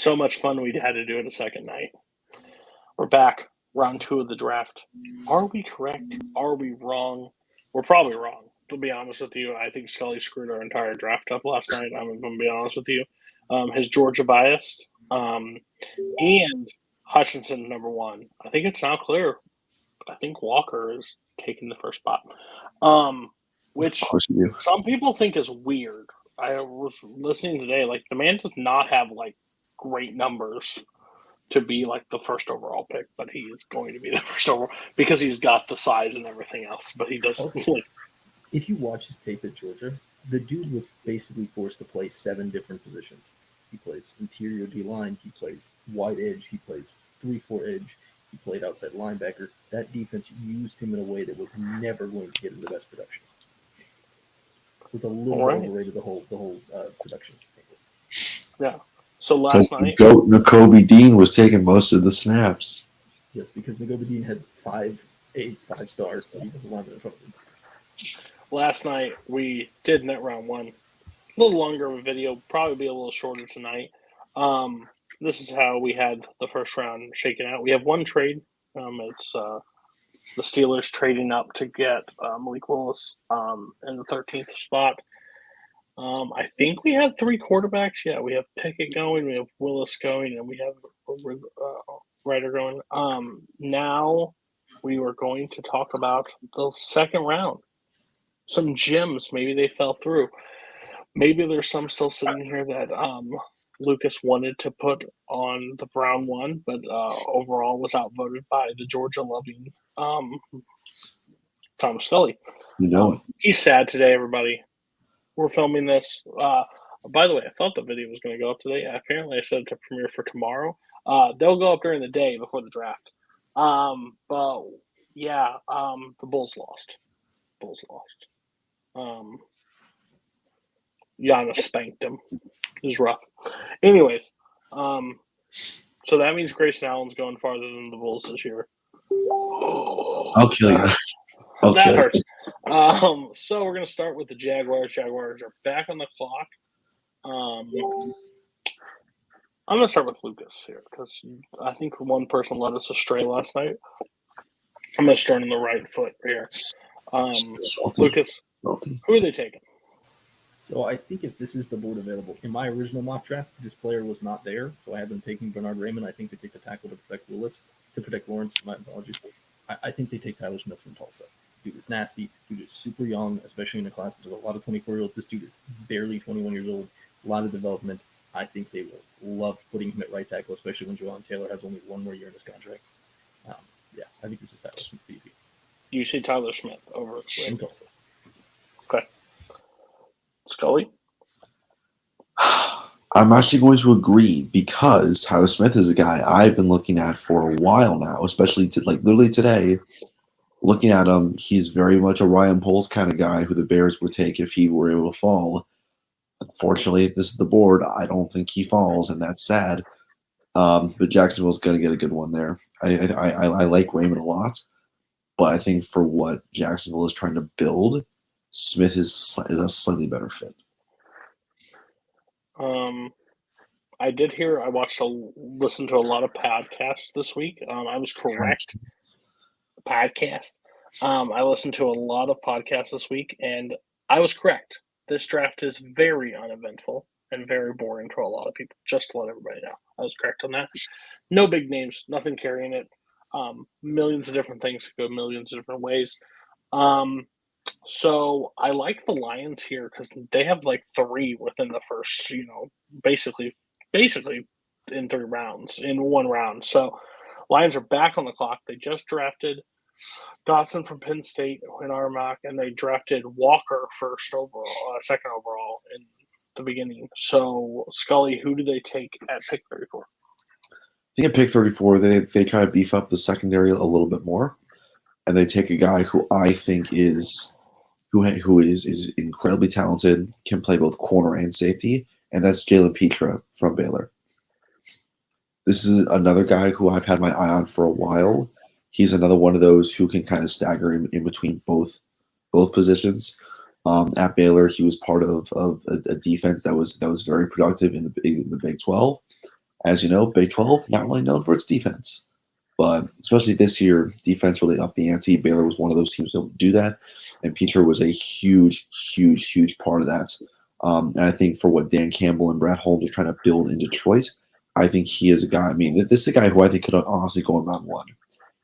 So much fun we had to do it a second night. We're back, round 2 of the draft. Are we correct? Are we wrong? We're probably wrong, to be honest with you. I think Scully screwed our entire draft up last night. I'm going to be honest with you. His Georgia biased, and Hutchinson number 1. I think it's now clear. I think Walker is taking the first spot, which some people think is weird. I was listening today. Like, the man does not have like great numbers to be like the first overall pick, but he is going to be the first overall because he's got the size and everything else. But he doesn't. Also, if you watch his tape at Georgia, the dude was basically forced to play 7 different positions. He plays interior D-line. He plays wide edge. He plays 3-4 edge. He played outside linebacker. That defense used him in a way that was never going to get him the best production. It was a little overrated, the whole production. Yeah. So last night, GOAT Nakobe Dean was taking most of the snaps. Yes, because Nakobe Dean had 5 stars. Last night we did net round 1. A little longer of a video, probably be a little shorter tonight. This is how we had the first round shaken out. We have one trade. It's the Steelers trading up to get Malik Willis in the 13th spot. I think we have 3 quarterbacks. Yeah, we have Pickett going, we have Willis going, and we have Ryder going. Now we were going to talk about the second round. Some gems, maybe they fell through. Maybe there's some still sitting here that Lucas wanted to put on the round 1, but overall was outvoted by the Georgia-loving Tom Scully. He's sad today, everybody. We're filming this. By the way, I thought the video was going to go up today. Apparently, I set it to premiere for tomorrow. They'll go up during the day before the draft. But yeah, the Bulls lost. Giannis spanked him. It was rough. Anyways, so that means Grayson Allen's going farther than the Bulls this year. I'll kill you. That hurts. So we're going to start with the Jaguars. Jaguars are back on the clock. I'm going to start with Lucas here because I think one person led us astray last night. I'm going to start on the right foot here. Lucas, who are they taking? So I think if this is the board available, in my original mock draft, this player was not there, so I have them taking Bernard Raymond. I think they take the tackle to protect Lawrence. My apologies. I think they take Tyler Smith from Tulsa. Dude is nasty. Dude is super young, especially in a class that there's a lot of 24-year-olds. This dude is barely 21 years old. A lot of development. I think they will love putting him at right tackle, especially when Jawaan Taylor has only 1 more year in his contract. Yeah, I think this is Tyler Smith easy. You see Tyler Smith over in Tulsa. Okay. Scully? I'm actually going to agree because Tyler Smith is a guy I've been looking at for a while now, especially literally today. Looking at him, he's very much a Ryan Poles kind of guy who the Bears would take if he were able to fall. Unfortunately, this is the board. I don't think he falls, and that's sad. But Jacksonville's going to get a good one there. I like Raymond a lot, but I think for what Jacksonville is trying to build, Smith is a slightly better fit. I did hear. I listened to a lot of podcasts this week. I was correct. Podcast. I listened to a lot of podcasts this week, and I was correct. This draft is very uneventful and very boring to a lot of people. Just to let everybody know, I was correct on that. No big names, nothing carrying it. Millions of different things could go millions of different ways. So I like the Lions here because they have 3 within the first, basically in 3 rounds, in 1 round. So Lions are back on the clock. They just drafted Dotson from Penn State in our mock, and they drafted Walker second overall in the beginning. So Scully, who do they take at pick 34? I think at pick 34, they try to beef up the secondary a little bit more, and they take a guy who I think is incredibly talented, can play both corner and safety, and that's Jalen Petra from Baylor. This is another guy who I've had my eye on for a while. He's another one of those who can kind of stagger in between both positions. At Baylor, he was part of a defense that was very productive in the Big 12. as you know, Big 12 not really known for its defense, but especially this year, defense really upped the ante. Baylor was one of those teams able to do that, and Peter was a huge, huge, huge part of that. And I think for what Dan Campbell and Brad Holmes are trying to build in Detroit, I think he is a guy. I mean, this is a guy who I think could honestly go in round one.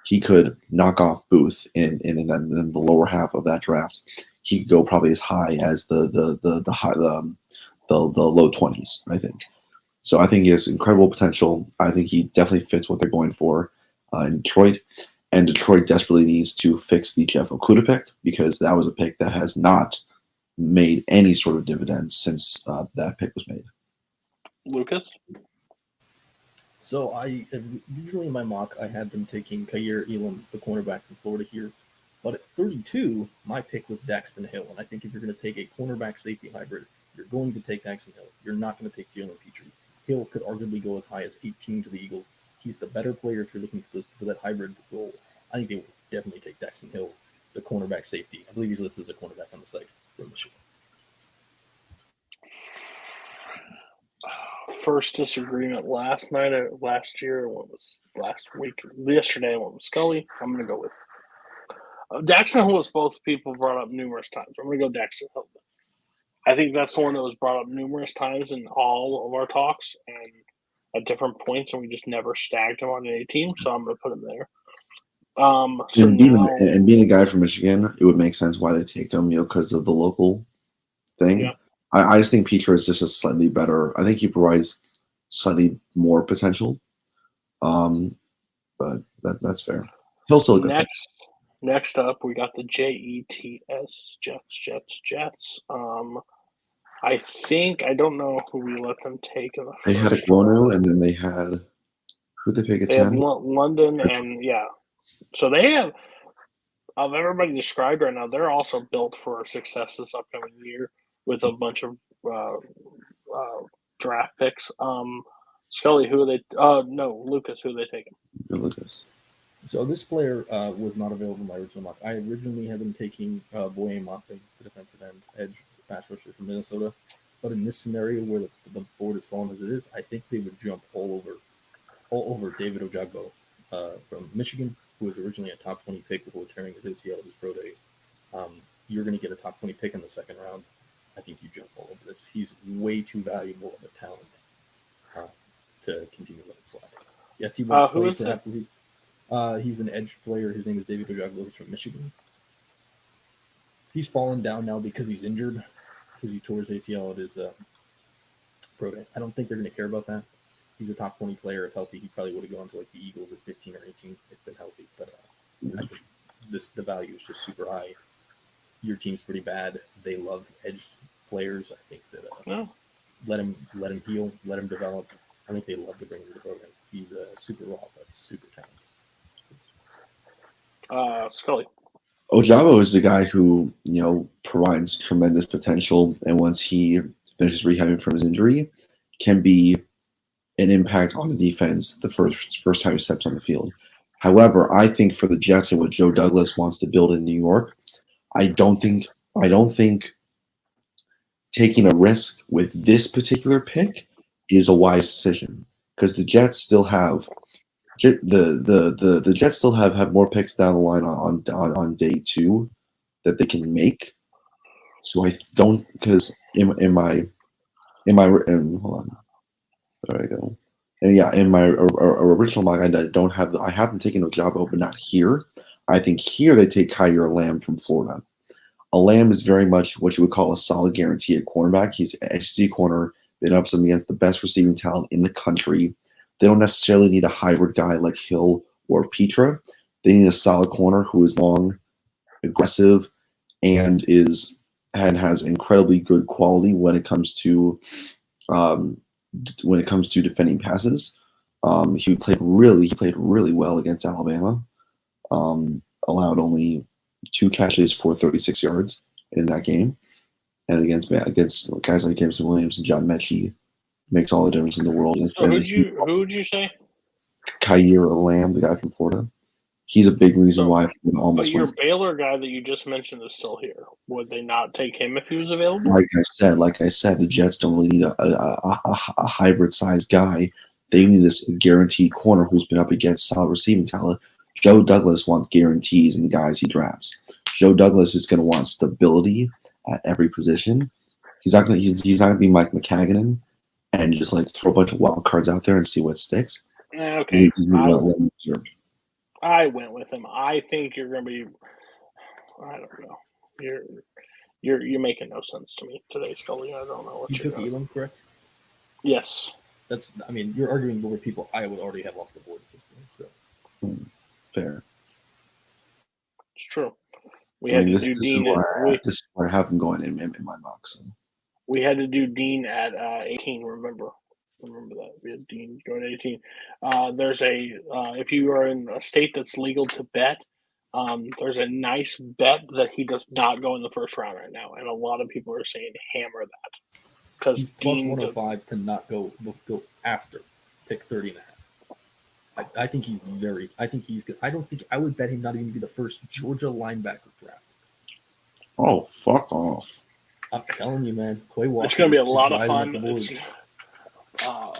He could knock off Booth in the lower half of that draft. He could go probably as high as the low 20s, I think. So I think he has incredible potential. I think he definitely fits what they're going for in Detroit. And Detroit desperately needs to fix the Jeff Okudah pick, because that was a pick that has not made any sort of dividends since that pick was made. Lucas? So usually in my mock, I had them taking Kaiir Elam, the cornerback from Florida here. But at 32, my pick was Daxton Hill. And I think if you're going to take a cornerback safety hybrid, you're going to take Daxton Hill. You're not going to take Jalen Petrie. Hill could arguably go as high as 18 to the Eagles. He's the better player if you're looking for that hybrid role. I think they would definitely take Daxton Hill, the cornerback safety. I believe he's listed as a cornerback on the site from Michigan. First disagreement last year, what was last week? Yesterday, what was Scully? I'm going to go with Daxton Hill. Was both people brought up numerous times. I'm going to go Daxton Hill. I think that's the one that was brought up numerous times in all of our talks and at different points, and we just never stacked him on any team, so I'm going to put him there. And being a guy from Michigan, it would make sense why they take him, because of the local thing. Yeah. I just think Peter is just a slightly better. I think he provides slightly more potential. But that's fair. He'll still go. Next up, we got the Jets, Jets. I don't know who we let them take in the first. They had Ekwonu, and then they had who they pick at 10? London, and yeah. So they have, of everybody described right now, they're also built for success this upcoming year with a bunch of draft picks. Scully, who are they? No, Lucas, who are they taking? Lucas. So this player was not available in my original mock. I originally had them taking Boye Mafe, the defensive end, edge pass rusher from Minnesota. But in this scenario where the board is fallen as it is, I think they would jump all over David Ojagbo from Michigan, who was originally a top 20 pick before tearing his ACL at his pro day. You're going to get a top 20 pick in the second round. I think you jump all over this. He's way too valuable of a talent to continue letting slide. Yes, he will play for half disease. He's an edge player. His name is David Ojagbo. He's from Michigan. He's fallen down now because he's injured, because he tore his ACL at his pro day. I don't think they're going to care about that. He's a top 20 player. If healthy, he probably would have gone to like the Eagles at 15 or 18 if been healthy. But I think the value is just super high. Your team's pretty bad. They love edge players. I think that let him heal, let him develop. I think they love to bring him to the program. He's super raw, but super talented. Scully. Ojabo is the guy who, provides tremendous potential, and once he finishes rehabbing from his injury, can be an impact on the defense the first time he steps on the field. However, I think for the Jets and what Joe Douglas wants to build in New York, I don't think taking a risk with this particular pick is a wise decision, because the Jets still have the Jets still have more picks down the line on day 2 that they can make. So I don't, because in my hold on, there I go. And yeah, in my original mock, I haven't taken Ojabo, but not here. I think here they take Kaiir Lamb from Florida. A Lamb is very much what you would call a solid guarantee at cornerback. He's an SEC corner, been up some against the best receiving talent in the country. They don't necessarily need a hybrid guy like Hill or Petra. They need a solid corner who is long, aggressive, and has incredibly good quality when it comes to defending passes. He played really well against Alabama. Allowed only 2 catches for 36 yards in that game, and against guys like Jameson Williams and John Mechie, makes all the difference in the world. So who would you say? Kaiir Lamb, the guy from Florida. He's a big reason why. But your Baylor guy that you just mentioned is still here. Would they not take him if he was available? Like I said, the Jets don't really need a hybrid-sized guy. They need a guaranteed corner who's been up against solid receiving talent. Joe Douglas wants guarantees in the guys he drafts. Joe Douglas is going to want stability at every position. He's not going to he's not going to be Mike McCagnon and just like throw a bunch of wild cards out there and see what sticks. Okay, He's well reserved. I went with him. I think you're going to be. I don't know. You're making no sense to me today, Scully. I don't know what You you're took doing. Elam, correct? Yes. I mean, you're arguing over people I would already have off the board at this point. So Fair. It's true. We I had mean, to this do is Dean. this is where I have him going in my mock. So. We had to do Dean at 18. Remember that we had Dean going at 18. There's a if you are in a state that's legal to bet, there's a nice bet that he does not go in the first round right now, and a lot of people are saying hammer that because he's plus Dean 105 to not go after pick 30 and a half. I think he's very. I think he's good. I don't think I would bet him not even be the first Georgia linebacker draft. Oh, fuck off! I'm telling you, man. Quay Walker. It's going to be a lot of rising up fun. the boards.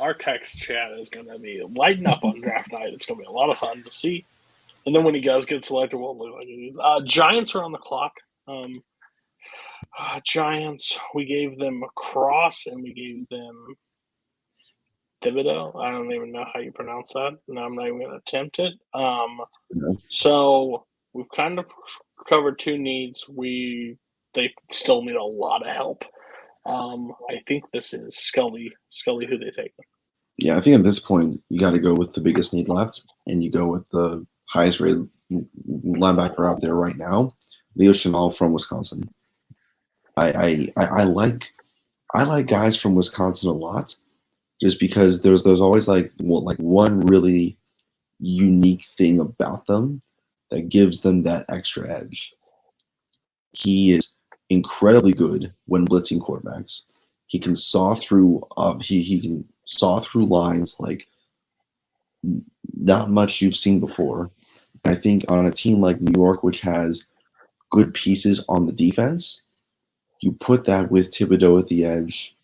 Our text chat is going to be lighting up on draft night. It's going to be a lot of fun to see. And then when he does get selected, we'll look like it is. Giants are on the clock. Giants, we gave them a Cross and we gave them Thibodeau. I don't even know how you pronounce that, and I'm not even going to attempt it. So we've kind of covered two needs. They still need a lot of help. I think this is Scully who they take. Yeah, I think at this point you got to go with the biggest need left, and you go with the highest rated linebacker out there right now, Leo Chenal from Wisconsin. I like guys from Wisconsin a lot, just because there's always like one really unique thing about them that gives them that extra edge. He is incredibly good when blitzing quarterbacks. He can saw through he can saw through lines like not much you've seen before. I think on a team like New York, which has good pieces on the defense, you put that with Thibodeau at the edge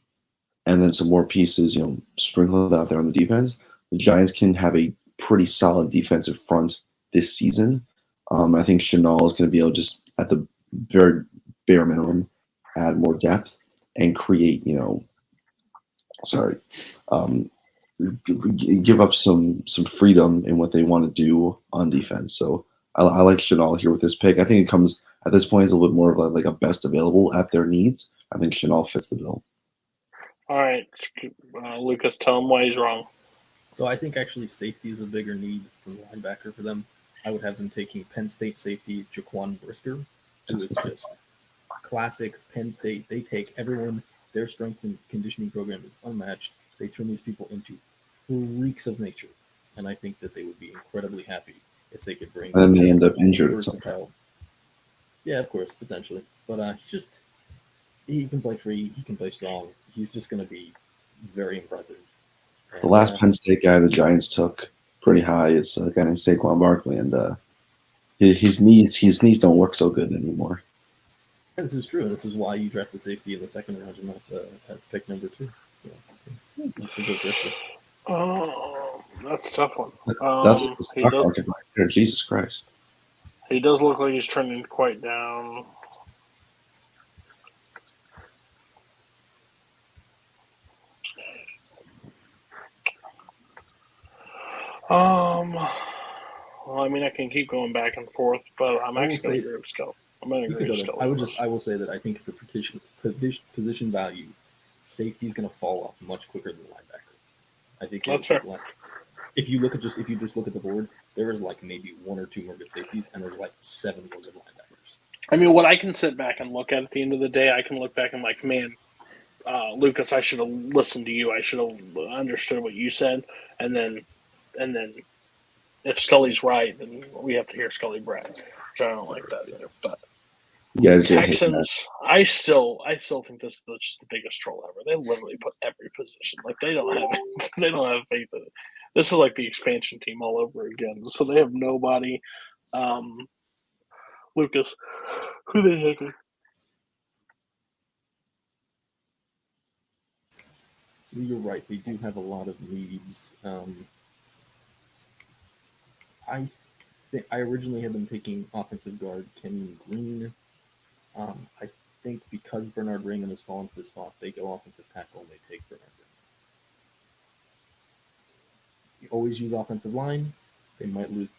and then some more pieces, sprinkled out there on the defense. The Giants can have a pretty solid defensive front this season. I think Chenal is going to be able to just at the very bare minimum add more depth and create, give up some freedom in what they want to do on defense. So I like Chenal here with this pick. I think it comes at this point is a little more of like a best available at their needs. I think Chenal fits the bill. All right, Lucas, tell him why he's wrong. So I think actually safety is a bigger need from linebacker for them. I would have them taking Penn State safety Jaquan Brisker, who is just classic Penn State. They take everyone. Their strength and conditioning program is unmatched. They turn these people into freaks of nature, and I think that they would be incredibly happy if they could bring. And then they end up injured at some point. Yeah, of course, potentially, but he can play free. He can play strong. He's just going to be very impressive. And, the last Penn State guy the Giants took pretty high is a guy named Saquon Barkley, and his knees don't work so good anymore. This is true. This is why you draft the safety in the second round and not at pick number 2. Oh, that's a tough one. That's the stock market right there. Jesus Christ. He does look like he's trending quite down. Well, I mean, I can keep going back and forth, but I'm actually going to agree with Scully. I'm going to agree with Scully. I will say that I think for position value, safety is going to fall off much quicker than linebacker. I think that's fair. If you just look at the board, there is like maybe 1 or 2 more good safeties, and there's like 7 more good linebackers. I mean, what I can sit back and look at the end of the day, I can look back and like, man, Lucas, I should have listened to you. I should have understood what you said, and then if Scully's right, then we have to hear Scully brag, which I don't like that either. But Texans, I still think this is just the biggest troll ever. They literally put every position. Like they don't have faith in it. This is like the expansion team all over again. So they have nobody. Lucas, who they taking? You're right. They do have a lot of needs. I originally had them taking offensive guard Kenyon Green. I think because Bernard Raymond has fallen to this spot, they go offensive tackle and they take Bernard Raymond. You always use offensive line. They might lose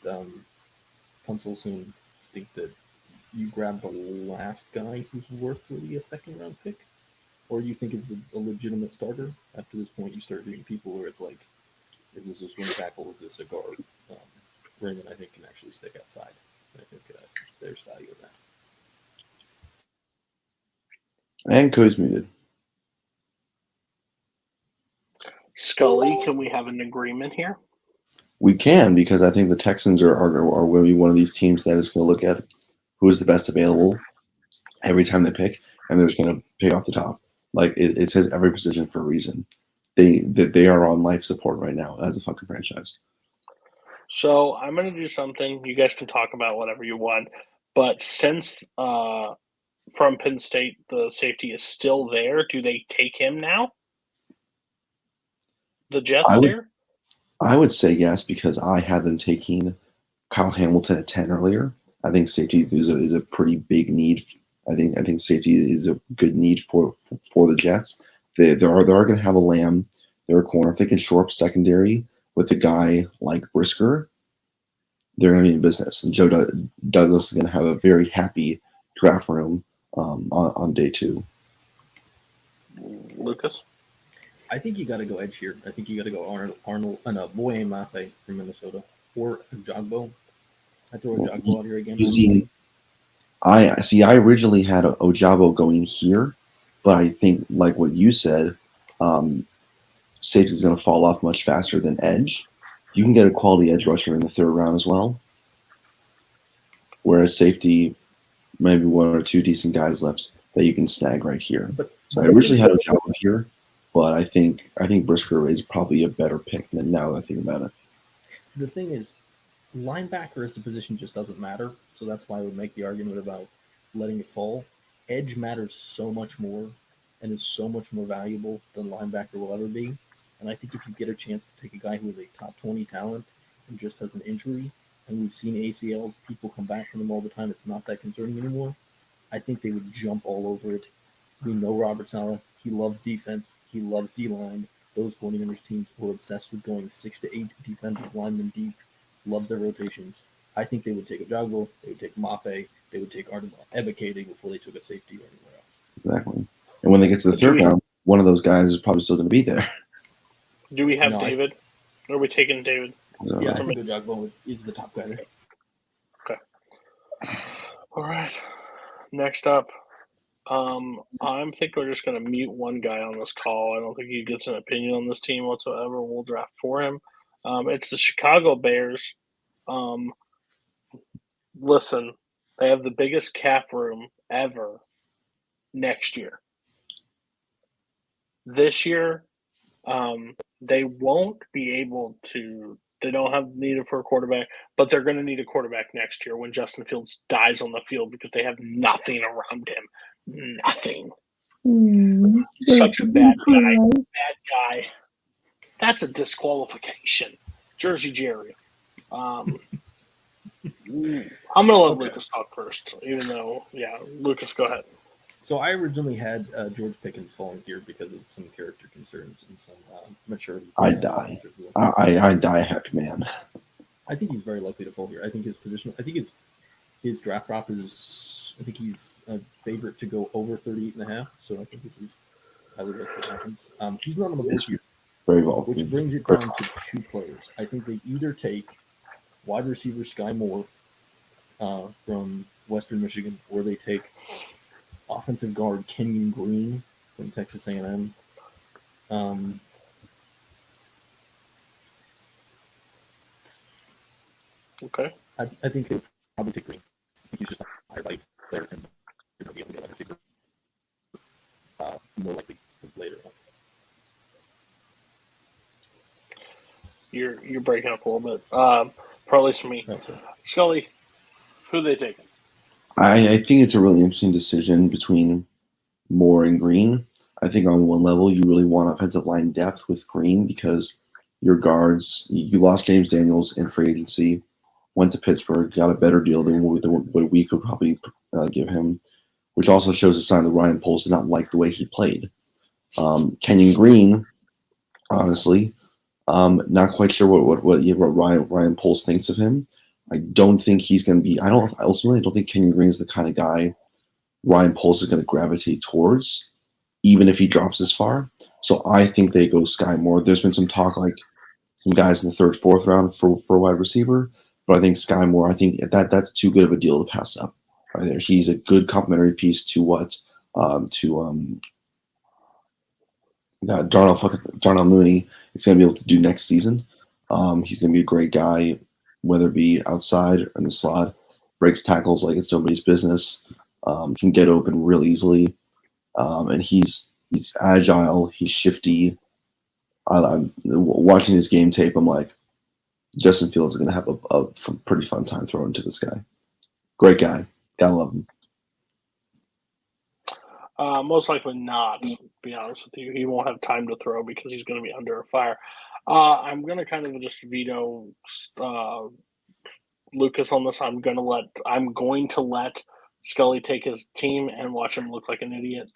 Tunsil soon. I think that you grab the last guy who's worth really a second round pick, or you think is a legitimate starter. After this point, you start doing people where it's like, is this a swing tackle? Is this a guard? Raymond, I think, can actually stick outside. I think there's value in that. And Cody's muted. Scully, can we have an agreement here? We can, because I think the Texans are going to be one of these teams that is going to look at who is the best available every time they pick, and they're just going to pick off the top. Like it says every position for a reason. They are on life support right now as a fucking franchise. So I'm going to do something. You guys can talk about whatever you want. But since from Penn State, the safety is still there, do they take him now? The Jets here? I would say yes, because I had them taking Kyle Hamilton at 10 earlier. I think safety is a pretty big need. I think safety is a good need for the Jets. They are going to have a Lamb. They're a corner. If they can shore up secondary with a guy like Brisker, they're going to be in business. And Joe Douglas is going to have a very happy draft room on day 2. Lucas? I think you got to go edge here. I think you got to go Arnold and Boye Mafe from Minnesota, or Jogbo. I throw Jogbo out here again. I originally had Ojabo going here, but I think, like what you said, safety is going to fall off much faster than edge. You can get a quality edge rusher in the 3rd round as well, whereas safety, maybe 1 or 2 decent guys left that you can snag right here. So I originally had Ojabo here, but I think Brisker is probably a better pick than now that I think about it. The thing is, linebacker as a position just doesn't matter, so that's why I would make the argument about letting it fall. Edge matters so much more and is so much more valuable than linebacker will ever be. And I think if you get a chance to take a guy who is a top 20 talent and just has an injury, and we've seen ACLs, people come back from them all the time, it's not that concerning anymore, I think they would jump all over it. We know Robert Saleh. He loves defense. He loves D-line. Those 49ers teams were obsessed with going 6 to 8 defensive linemen deep, love their rotations. I think they would take a Jogbo, they would take Mafe, they would take Arden Ebiketing before they took a safety or anywhere else. Exactly. And when they get to the 3rd round, one of those guys is probably still going to be there. Do we have David? Are we taking David? Yeah, I think Jogbo is the top guy there. Okay. All right. Next up, I think we're just going to mute one guy on this call. I don't think he gets an opinion on this team whatsoever. We'll draft for him. It's the Chicago Bears. Listen, they have the biggest cap room ever next year. This year, they won't be able to. They don't have needed for a quarterback, but they're going to need a quarterback next year when Justin Fields dies on the field because they have nothing around him. Nothing. Such a bad guy. Bad guy. That's a disqualification. Jersey Jerry. I'm going to let Lucas talk first, even though, Lucas, go ahead. So I originally had George Pickens falling here because of some character concerns and some maturity. I die a happy man. I think he's very likely to fall here. I think his position. I think his draft prop is. I think he's a favorite to go over 38.5. So I think this is highly likely that happens. He's not on the board here. Very well. Which brings it down to 2 players. I think they either take wide receiver Sky Moore from Western Michigan, or they take offensive guard Kenyon Green from Texas A&M. Okay. I think they would probably take Green. I think he's just a higher value player and you're going to be able to get a receiver more likely later on. You're breaking up a little bit. Probably for me. No, sorry. Scully, who are they taking? I think it's a really interesting decision between Moore and Green. I think on one level, you really want offensive line depth with Green because your guards, you lost James Daniels in free agency, went to Pittsburgh, got a better deal than what we could probably give him, which also shows a sign that Ryan Poles did not like the way he played. Kenyon Green, honestly, not quite sure what Ryan Poles thinks of him. I don't think he's going to be. I don't think Kenyon Green is the kind of guy Ryan Poles is going to gravitate towards, even if he drops this far. So I think they go Sky Moore. There's been some talk like some guys in the third, fourth round for a wide receiver, but I think Sky Moore. I think that's too good of a deal to pass up. Right there, he's a good complementary piece to Darnell Mooney is going to be able to do next season. He's going to be a great guy, whether it be outside or in the slot, breaks tackles like it's nobody's business, can get open real easily, and he's agile, he's shifty. I'm watching his game tape. I'm like, Justin Fields is going to have a pretty fun time throwing to this guy. Great guy. Gotta love him. Most likely not, to be honest with you. He won't have time to throw because he's going to be under fire. I'm going to kind of just veto Lucas on this. I'm going to let Scully take his team and watch him look like an idiot.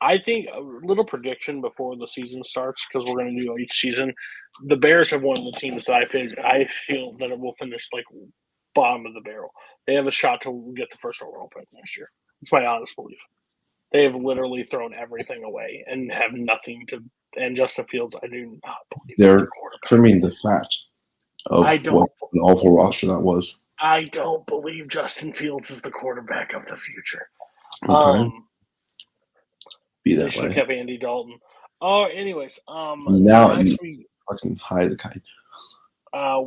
I think a little prediction before the season starts, because we're going to do each season. The Bears have one of the teams that I feel that it will finish like bottom of the barrel. They have a shot to get the first overall pick next year. It's my honest belief. They have literally thrown everything away and have nothing to. And Justin Fields, I do not believe they're trimming the fat of what an awful roster that was. I don't believe Justin Fields is the quarterback of the future. Okay. Be that they should way. have kept Andy Dalton. Oh, anyways, now fucking high the kite.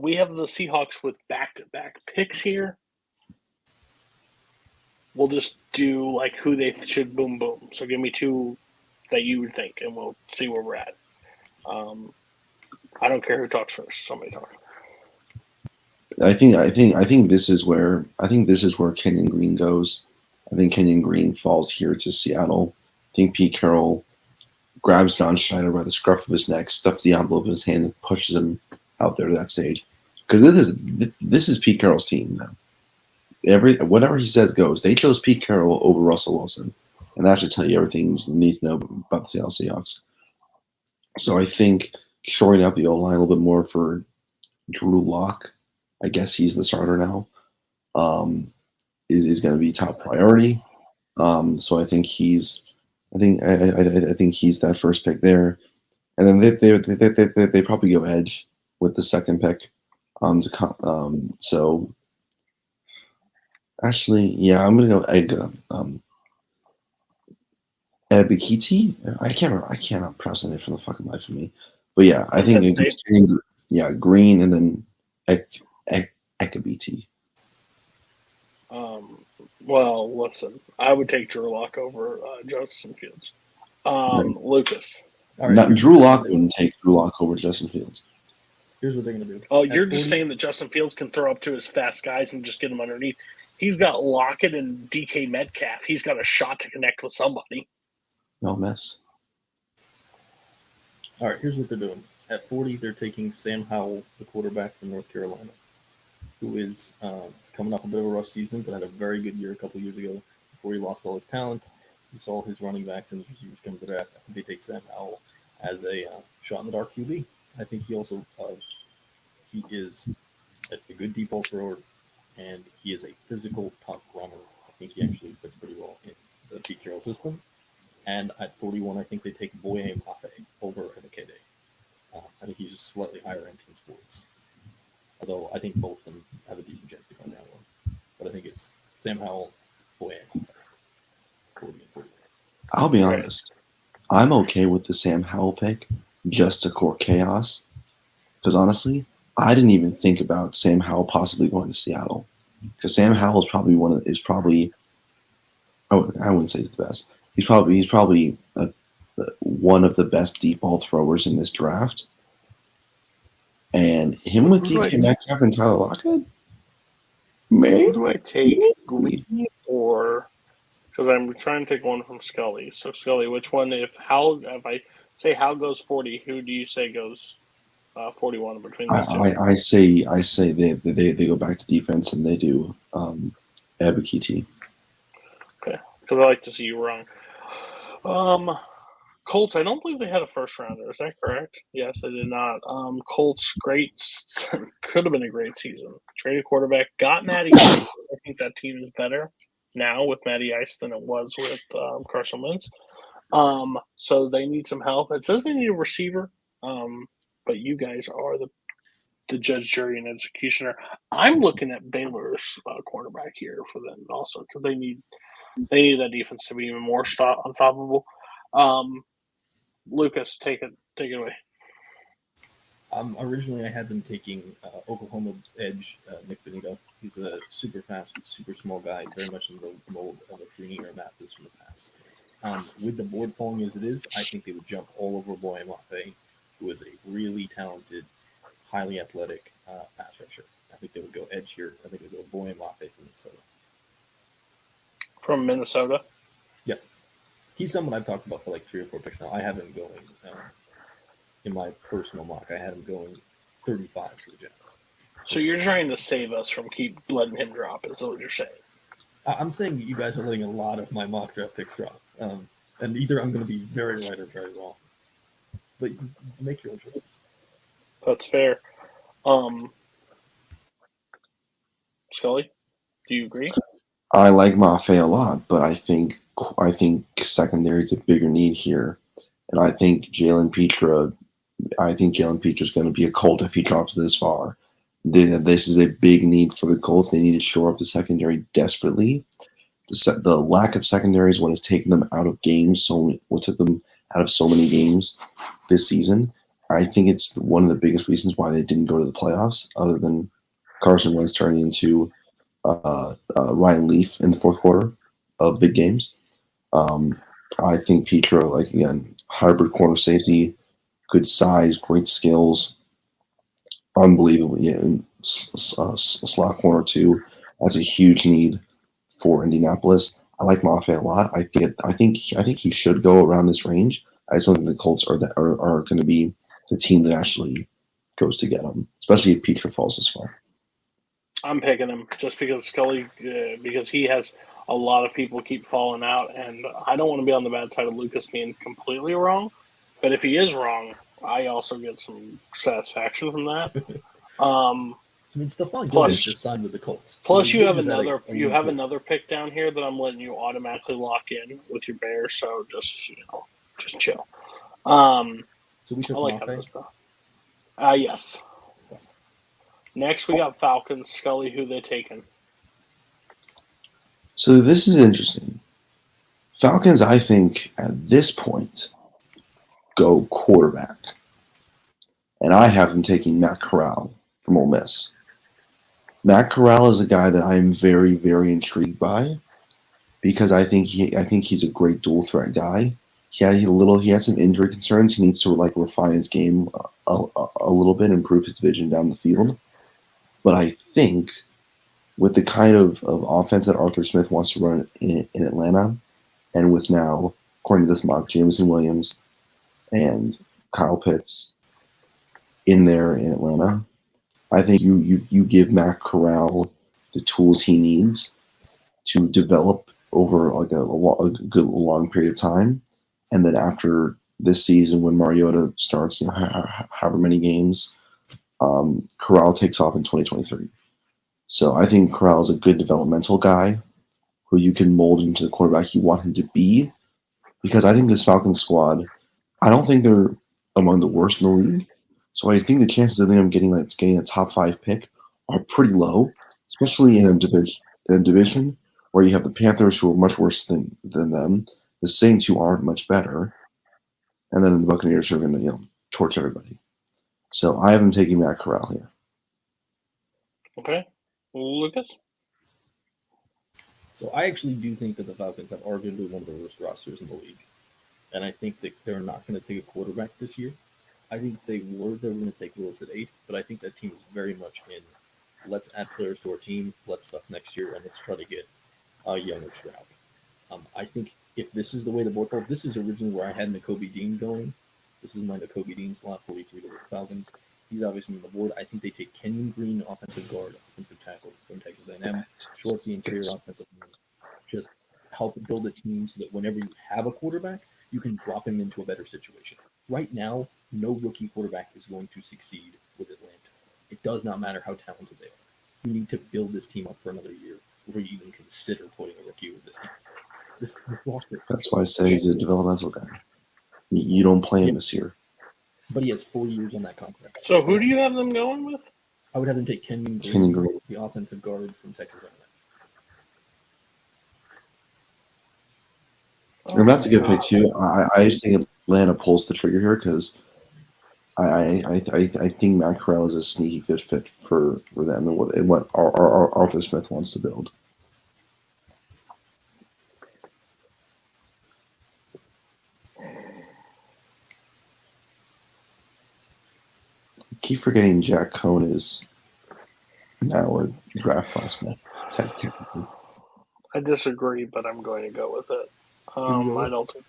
We have the Seahawks with back-to-back picks here. We'll just do like who they should boom. So give me two that you would think, and we'll see where we're at. I don't care who talks first. Somebody talk. I think this is where Kenyon Green goes. I think Kenyon Green falls here to Seattle. I think Pete Carroll grabs Don Schneider by the scruff of his neck, stuffs the envelope in his hand, and pushes him out there to that stage. Because this is Pete Carroll's team now. Whatever he says goes. They chose Pete Carroll over Russell Wilson, and that should tell you everything you need to know about the Seattle Seahawks. So I think shoring up the O-line a little bit more for Drew Lock, I guess he's the starter now, is going to be top priority. So I think he's that first pick there, and then they probably go edge with the second pick. So actually, yeah, I'm gonna go Ebikiti. I cannot pronounce the name for the fucking life of me. But yeah, I think it goes Green and then Ekabiti. Well, listen, I would take Drew Lock over Justin Fields. Right. Lucas. All right, Drew Lock wouldn't take Drew Lock over Justin Fields. Here's what they're going to do. Oh, you're just saying that Justin Fields can throw up to his fast guys and just get them underneath. He's got Lockett and DK Metcalf. He's got a shot to connect with somebody. No mess. All right, here's what they're doing. At 40, they're taking Sam Howell, the quarterback from North Carolina, who is coming off a bit of a rough season, but had a very good year a couple years ago before he lost all his talent. He saw his running backs and his receivers come to the draft. I think they take Sam Howell as a shot in the dark QB. I think he also he is a good deep ball thrower, and he is a physical top runner. I think he actually fits pretty well in the Pete Carroll system. And at 41, I think they take Boye Mafe over Ebikade. I think he's just slightly higher in team sports. Although I think both of them have a decent chance to go down one. But I think it's Sam Howell, Boye Mafe. 40 and 41. I'll be honest. I'm okay with the Sam Howell pick just to court chaos. Because honestly, I didn't even think about Sam Howell possibly going to Seattle. Because Sam Howell is probably I wouldn't say he's the best. He's probably one of the best deep ball throwers in this draft. And him with DK Metcalf and Tyler Lockett? Who do I take, Green or Because I'm trying to take one from Scully. So Scully, which one? If I say Hal goes 40, who do you say goes 41 between these two? I say they go back to defense and they do Abakiti. Okay, because I like to see you wrong. Colts, I don't believe they had a first rounder. Is that correct? Yes, they did not. Colts, great. Could have been a great season. Traded quarterback, got Matty Ice. I think that team is better now with Matty Ice than it was with Carson Wentz. So they need some help. It says they need a receiver, but you guys are the judge, jury, and executioner. I'm looking at Baylor's quarterback here for them also because they need that defense to be even more unstoppable. Lucas, take it away. Originally, I had them taking Oklahoma edge Nick Benito. He's a super fast, super small guy, very much in the mold of a Freeney or Mathis from the past. With the board falling as it is, I think they would jump all over Boye Mafe, who is a really talented, highly athletic pass rusher. I think they would go edge here. I think they would go Boye Mafe from Minnesota. From Minnesota? Yep. He's someone I've talked about for like 3 or 4 picks now. I have him going in my personal mock. I had him going 35 for the Jets. So you're trying to save us from keep letting him drop, is what you're saying. I'm saying that you guys are letting a lot of my mock draft picks drop. And either I'm going to be very right or very wrong. But make your own choices. That's fair. Scully, do you agree? I like Mafe a lot, but I think secondary is a bigger need here, and I think Jalen Petra is going to be a Colt if he drops this far. This is a big need for the Colts. They need to shore up the secondary desperately. The lack of secondary is what has taken them out of games. What took them out of so many games this season. I think it's one of the biggest reasons why they didn't go to the playoffs, other than Carson Wentz turning into Ryan Leaf in the fourth quarter of big games. I think Petra, like again, hybrid corner safety, good size, great skills, unbelievable. Yeah, and slot corner too. That's a huge need for Indianapolis. I like Mafe a lot. I think he should go around this range. I just don't think the Colts are going to be the team that actually goes to get him, especially if Petra falls this far. I'm picking him just because Scully, because he has a lot of people keep falling out, and I don't want to be on the bad side of Lucas being completely wrong. But if he is wrong, I also get some satisfaction from that. I mean, Stephon Gilmore just signed with the Colts. Plus, you have another pick down here that I'm letting you automatically lock in with your Bears. So just chill. So we took Mafe? Yes. Next, we got Falcons. Scully, who they taking? So this is interesting. Falcons, I think, at this point, go quarterback. And I have them taking Matt Corral from Ole Miss. Matt Corral is a guy that I'm very, very intrigued by because I think he's a great dual threat guy. He has some injury concerns. He needs to refine his game a little bit, improve his vision down the field. But I think with the kind of offense that Arthur Smith wants to run in Atlanta, and with now, according to this mock, Jameson Williams and Kyle Pitts in there in Atlanta, I think you give Matt Corral the tools he needs to develop over a good long period of time, and then after this season, when Mariota starts, however many games, Corral takes off in 2023. So I think Corral is a good developmental guy who you can mold into the quarterback you want him to be. Because I think this Falcons squad, I don't think they're among the worst in the league. So I think the chances of them getting a top 5 pick are pretty low, especially in a division where you have the Panthers, who are much worse than them, the Saints, who aren't much better, and then the Buccaneers, who are going to torch everybody. So I have them taking Matt Corral here. Okay. Lucas? So I actually do think that the Falcons have arguably one of the worst rosters in the league. And I think that they're not going to take a quarterback this year. I think they were going to take Willis at 8, but I think that team is very much in let's add players to our team, let's suck next year, and let's try to get a younger Stroud. I think if this is the way the board falls, this is originally where I had Nakobe Dean going. This is my Nakobe Dean slot, 43 to the Falcons. He's obviously on the board. I think they take Kenyon Green, offensive guard, offensive tackle from Texas A&M, short the interior offensive line. Just help build a team so that whenever you have a quarterback, you can drop him into a better situation. Right now, no rookie quarterback is going to succeed with Atlanta. It does not matter how talented they are. You need to build this team up for another year before you even consider putting a rookie with this team. This roster, That's why I say he's a developmental guy. You don't play him this year. but he has 4 years on that contract. So who do you have them going with? I would have them take Kenyon Kenyon Green, Green. the offensive guard from Texas A&M. And that's a good pick too. I just think Atlanta pulls the trigger here because I think Matt Corral is a sneaky good fit for them and what Arthur Smith wants to build. Keep forgetting Jack Cohn is now a draft prospect, technically. I disagree, but I'm going to go with it. Mhm. I don't think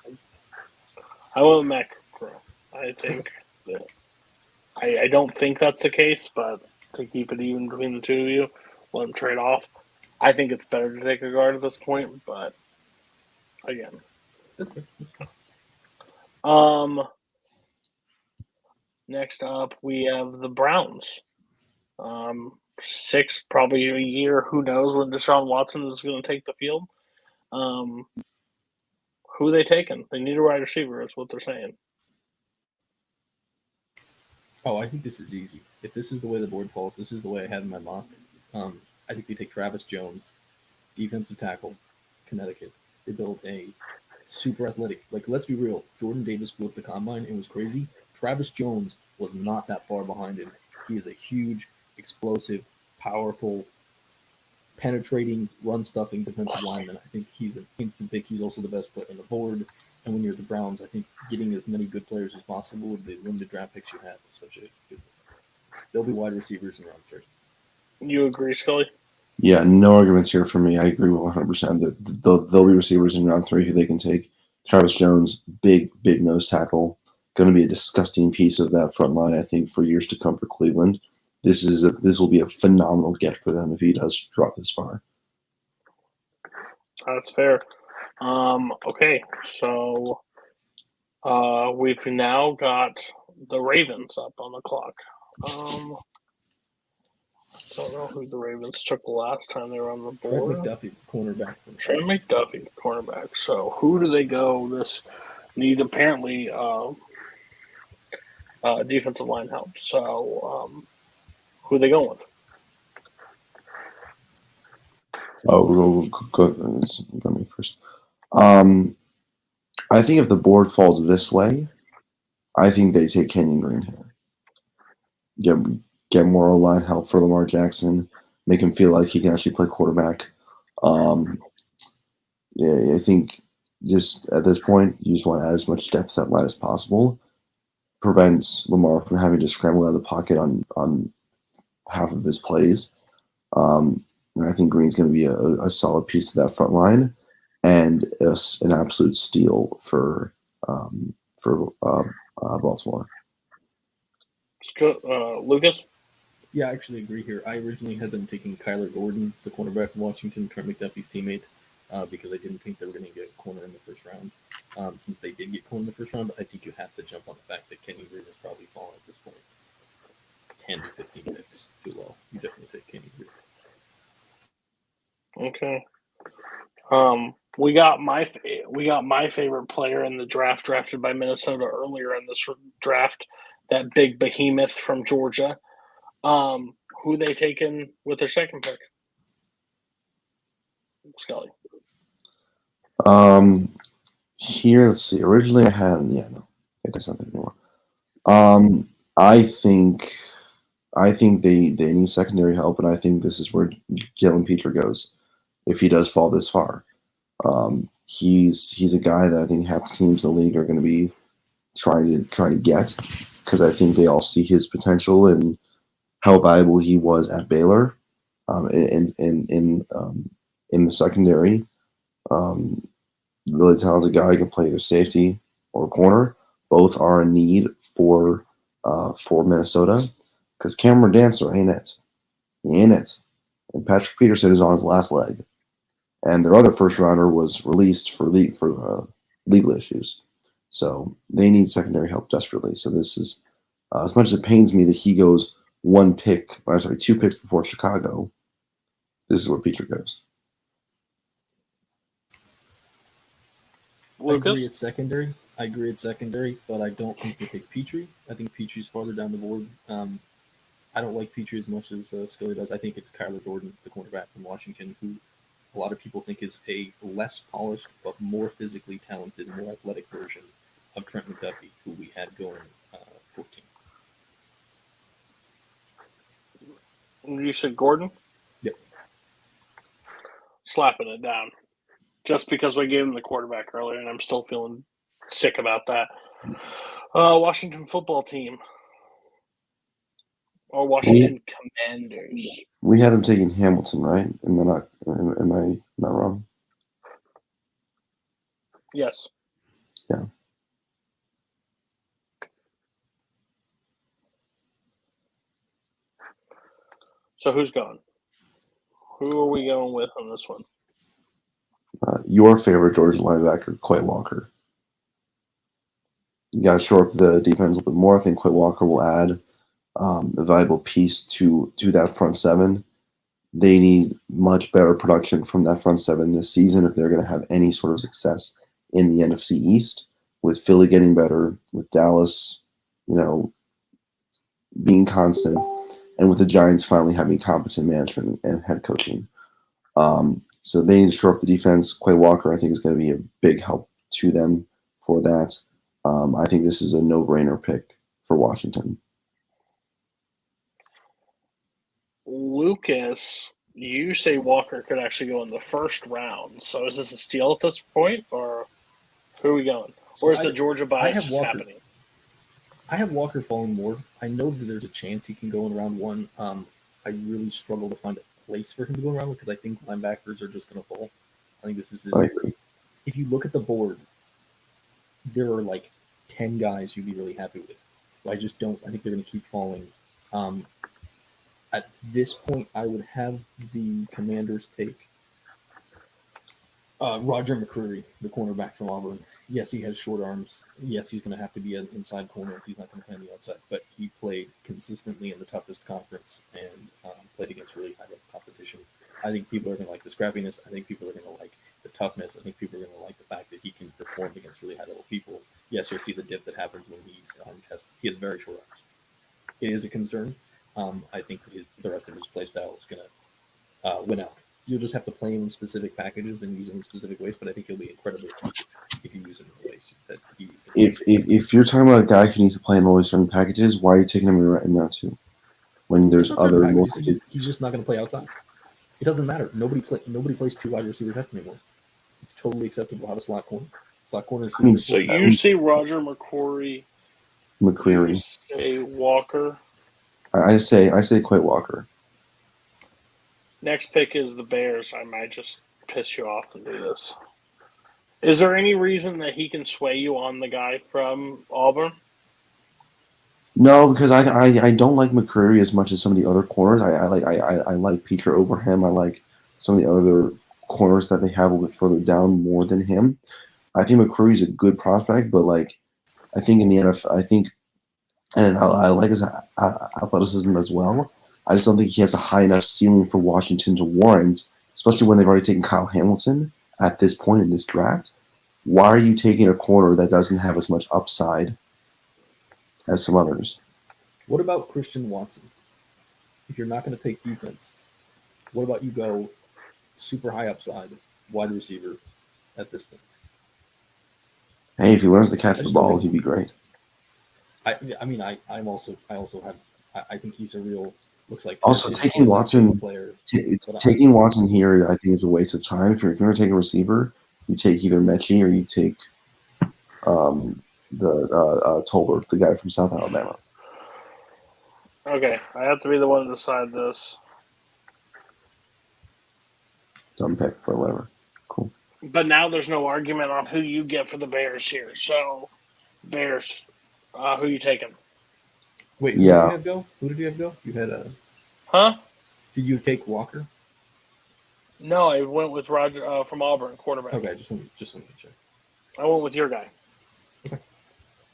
I went with Matt Corral. I think that I don't think that's the case, but to keep it even between the two of you, let them trade off. I think it's better to take a guard at this point, but again, That's fair. next up we have the Browns. 6, probably a year. Who knows when Deshaun Watson is going to take the field? Who are they taking? They need a wide receiver, is what they're saying. Oh, I think this is easy. If this is the way the board falls, this is the way I had in my mock. I think they take Travis Jones, defensive tackle, Connecticut. They built a super athletic. Like, let's be real. Jordan Davis blew up the combine and was crazy. Travis Jones was not that far behind him. He is a huge, explosive, powerful, penetrating, run-stuffing defensive lineman. I think he's an instant pick. He's also the best player on the board. And when you're the Browns, I think getting as many good players as possible with the limited draft picks you have is such a good. There'll be wide receivers in round 30. You agree, Scully? Yeah, no arguments here for me. I agree 100% that there'll be receivers in round 3 who they can take. Travis Jones, big nose tackle, going to be a disgusting piece of that front line, I think, for years to come for Cleveland. This will be a phenomenal get for them if he does drop this far. That's fair. Okay, so we've now got the Ravens up on the clock. Don't know who the Ravens took the last time they were on the Trent board. McDuffie, cornerback. Trent McDuffie, cornerback. So who do they go? This need apparently defensive line help. So who are they going with? Oh, we'll go let me first. I think if the board falls this way, I think they take Kenyon Green here. Get more O-line help for Lamar Jackson, make him feel like he can actually play quarterback. Yeah, I think just at this point, you just want to add as much depth at line as possible. Prevents Lamar from having to scramble out of the pocket on half of his plays. And I think Green's going to be a solid piece of that front line and an absolute steal for Baltimore. Lucas? Yeah, I actually agree here. I originally had them taking Kyler Gordon, the cornerback from Washington, Trent McDuffie's teammate, because I didn't think they were going to get a corner in the first round. Since they did get corner in the first round, I think you have to jump on the fact that Kenny Green has probably fallen at this point. 10 to 15 picks too low. You definitely take Kenny Green. Okay. We got my favorite player in the draft drafted by Minnesota earlier in this draft, that big behemoth from Georgia. Who they taking with their second pick? Scully. Here, let's see. Originally, I had I think there's something more. I think they need secondary help, and I think this is where Jalen Peter goes if he does fall this far. He's a guy that I think half the teams in the league are going to be trying to get, because I think they all see his potential and how valuable he was at Baylor, in the secondary. really talented guy who can play either safety or corner. Both are in need for Minnesota because Cameron Dancer ain't it. He ain't it. And Patrick Peterson is on his last leg. And their other first rounder was released for legal issues. So they need secondary help desperately. So this is, as much as it pains me that he goes 2 picks before Chicago, this is where Petrie goes. I agree Lucas? it's secondary. But I don't think they take Petrie. I think Petrie's farther down the board. I don't like Petrie as much as Scully does. I think it's Kyler Gordon, the cornerback from Washington, who a lot of people think is a less polished but more physically talented, more athletic version of Trent McDuffie, who we had going 14. You said Gordon? Yep. Slapping it down. Just because we gave him the quarterback earlier, and I'm still feeling sick about that. Washington football team. Or Washington Commanders. We had him taking Hamilton, right? Am I not wrong? Yes. Yeah. So who's going? Who are we going with on this one? Your favorite Georgia linebacker, Quay Walker. You got to shore up the defense a little bit more. I think Quay Walker will add a valuable piece to that front seven. They need much better production from that front seven this season if they're going to have any sort of success in the NFC East. With Philly getting better, with Dallas, being constant, and with the Giants finally having competent management and head coaching. So they need to shore up the defense. Quay Walker, I think, is going to be a big help to them for that. I think this is a no-brainer pick for Washington. Lucas, you say Walker could actually go in the first round. So is this a steal at this point, or who are we going? Or is the Georgia bias just happening? I have Walker falling more. I know that there's a chance he can go in round one. I really struggle to find a place for him to go in round one because I think linebackers are just going to fall. I think this is his. If you look at the board, there are like 10 guys you'd be really happy with. I just don't. I think they're going to keep falling. At this point, I would have the Commanders take Roger McCreary, the cornerback from Auburn. Yes, he has short arms. Yes, he's going to have to be an inside corner. He's not going to play on the outside. But he played consistently in the toughest conference and played against really high-level competition. I think people are going to like the scrappiness. I think people are going to like the toughness. I think people are going to like the fact that he can perform against really high-level people. Yes, you'll see the dip that happens when he's on tests. He has very short arms. It is a concern. I think that the rest of his play style is going to win out. You'll just have to play him in specific packages and use him in specific ways, but I think he'll be incredibly effective if you use him in the ways that he used him. If you're talking about a guy who needs to play in only certain packages, why are you taking him in round two? When there's other he's just not going to play outside. It doesn't matter. Nobody plays two wide receiver sets anymore. It's totally acceptable to have a slot corner. Slot corner. So you say Roger McCreary. You say Walker. I say Quay Walker. Next pick is the Bears. I might just piss you off and do this. Is there any reason that he can sway you on the guy from Auburn? No, because I don't like McCreary as much as some of the other corners. I like Petrie over him. I like some of the other corners that they have a little bit further down more than him. I think McCreary's a good prospect, but I think in the NFL, and I like his athleticism as well. I just don't think he has a high enough ceiling for Washington to warrant, especially when they've already taken Kyle Hamilton at this point in this draft. Why are you taking a corner that doesn't have as much upside as some others? What about Christian Watson? If you're not going to take defense, what about you go super high upside wide receiver at this point? Hey, if he learns to catch the ball, he'd be great. I think he's a real. Looks like also taking Watson. Taking Watson here, I think, is a waste of time. If you're going to take a receiver, you take either Mechie or you take Tolbert, the guy from South Alabama. Okay, I have to be the one to decide this. Dumb pick, but whatever. Cool. But now there's no argument on who you get for the Bears here. So, Bears, who you taking? Wait, who did Yeah. you have go? Who did you have go? You had Huh? Did you take Walker? No, I went with Roger from Auburn, quarterback. Okay, just want to check. I went with your guy.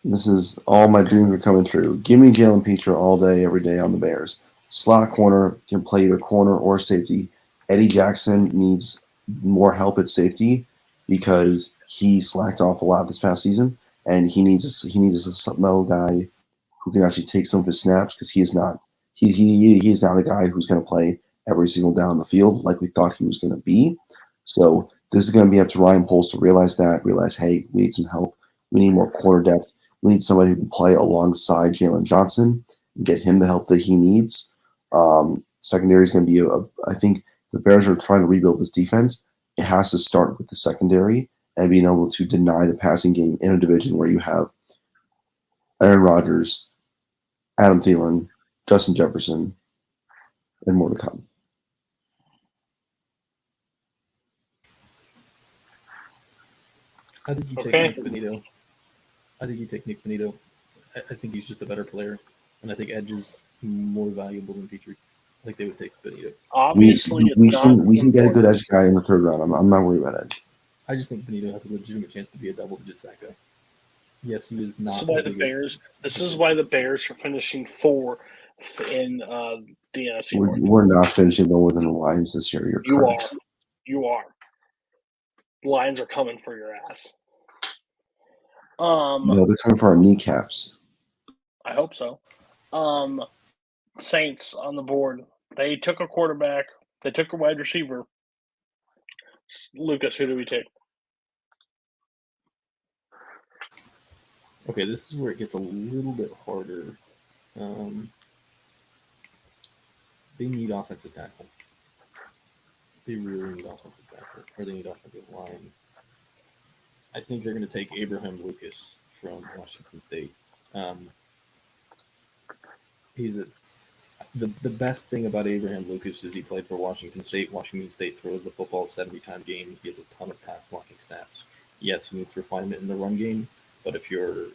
This is all my dreams are coming true. Give me Jalen Peter all day, every day on the Bears. Slot corner can play either corner or safety. Eddie Jackson needs more help at safety because he slacked off a lot this past season, and he needs a supplemental guy who can actually take some of his snaps because he is not a guy who's going to play every single down the field like we thought he was going to be. So this is going to be up to Ryan Poles to realize, hey, we need some help. We need more corner depth. We need somebody who can play alongside Jalen Johnson and get him the help that he needs. Secondary is going to be I think the Bears are trying to rebuild this defense. It has to start with the secondary and being able to deny the passing game in a division where you have Aaron Rodgers, Adam Thielen, Justin Jefferson, and more to come. I think you take Okay. Nick Benito. I think he's just a better player, and I think Edge is more valuable than Petrie. I think they would take Benito. Obviously, we it's can get a good important. edge guy in the third round. I'm not worried about edge. I just think Benito has a legitimate chance to be a double-digit sack guy. Yes, he is not. This is why the Bears. This is why the Bears are finishing fourth in the NFC North. We're not finishing lower than the Lions this year. You Correct. are. You are. Lions are coming for your ass. No, they're coming for our kneecaps. I hope so. Saints on the board. They took a quarterback. They took a wide receiver. Lucas, who do we take? Okay, this is where it gets a little bit harder. They need offensive tackle. They really need offensive tackle, or they need offensive line. I think they're going to take Abraham Lucas from Washington State. He's the best thing about Abraham Lucas is he played for Washington State. Washington State throws the football 70 times a game. He has a ton of pass blocking snaps. Yes, he needs refinement in the run game, but if you're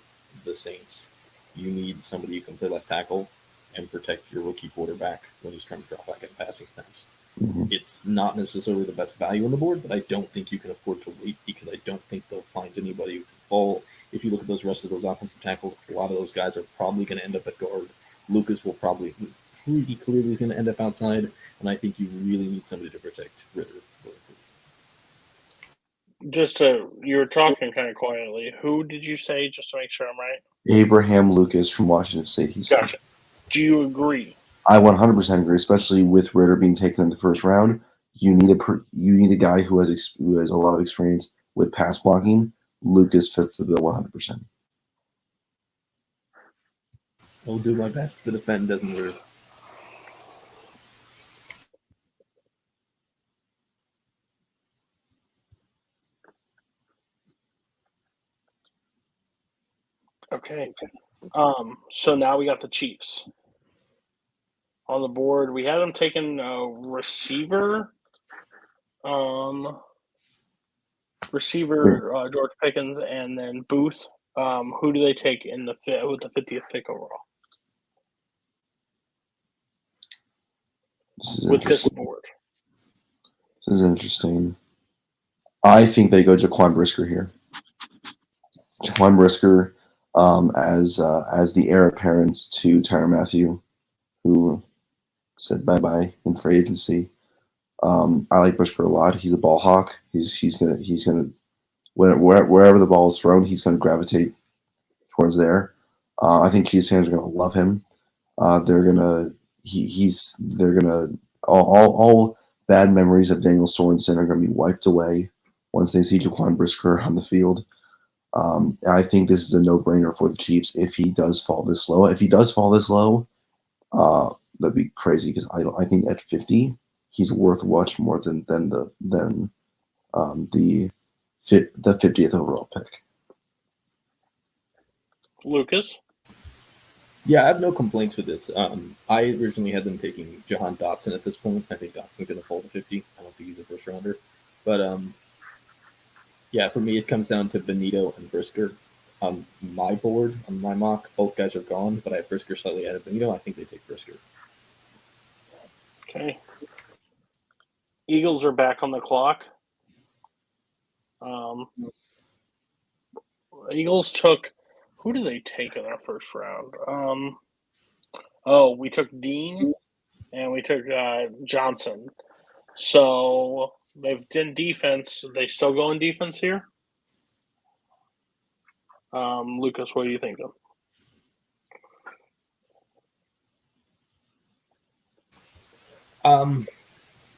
the Saints, you need somebody who can play left tackle and protect your rookie quarterback when he's trying to drop back at passing snaps. Mm-hmm. It's not necessarily the best value on the board, but I don't think you can afford to wait because I don't think they'll find anybody who can fall. If you look at those rest of those offensive tackles, a lot of those guys are probably going to end up at guard. Lucas will probably, he clearly is going to end up outside, and I think you really need somebody to protect Ritter. You were talking kind of quietly. Who did you say, just to make sure I'm right? Abraham Lucas from Washington State. He said. Gotcha. Do you agree? I 100% agree, especially with Ritter being taken in the first round. You need a guy who has a lot of experience with pass blocking. Lucas fits the bill 100%. I'll do my best to defend Desmond Ritter. Okay. So now we got the Chiefs on the board. We had them taking a receiver. George Pickens, and then Booth. Who do they take with the 50th pick overall? With this board. This is interesting. I think they go Jaquan Brisker here. Jaquan Brisker as the heir apparent to Tyrann Mathieu, who said bye-bye in free agency. I like Brisker a lot. He's a ball hawk. He's gonna wherever the ball is thrown, he's gonna gravitate towards there. I think Chiefs fans are gonna love him. They're gonna all bad memories of Daniel Sorensen are gonna be wiped away once they see Jaquan Brisker on the field. I think this is a no-brainer for the Chiefs if he does fall this low. If he does fall this low, that'd be crazy because I think at 50 he's worth much more than the 50th overall pick. Lucas? Yeah, I have no complaints with this. I originally had them taking Jahan Dotson at this point. I think Dotson's going to fall to 50. I don't think he's a first rounder. But Yeah, for me, it comes down to Benito and Brisker. On my board, on my mock, both guys are gone, but I have Brisker slightly ahead of Benito. I think they take Brisker. Okay. Eagles are back on the clock. Eagles took. Who did they take in our first round? We took Dean and we took Johnson. So they've done defense. They still go in defense here. Lucas, what do you think of?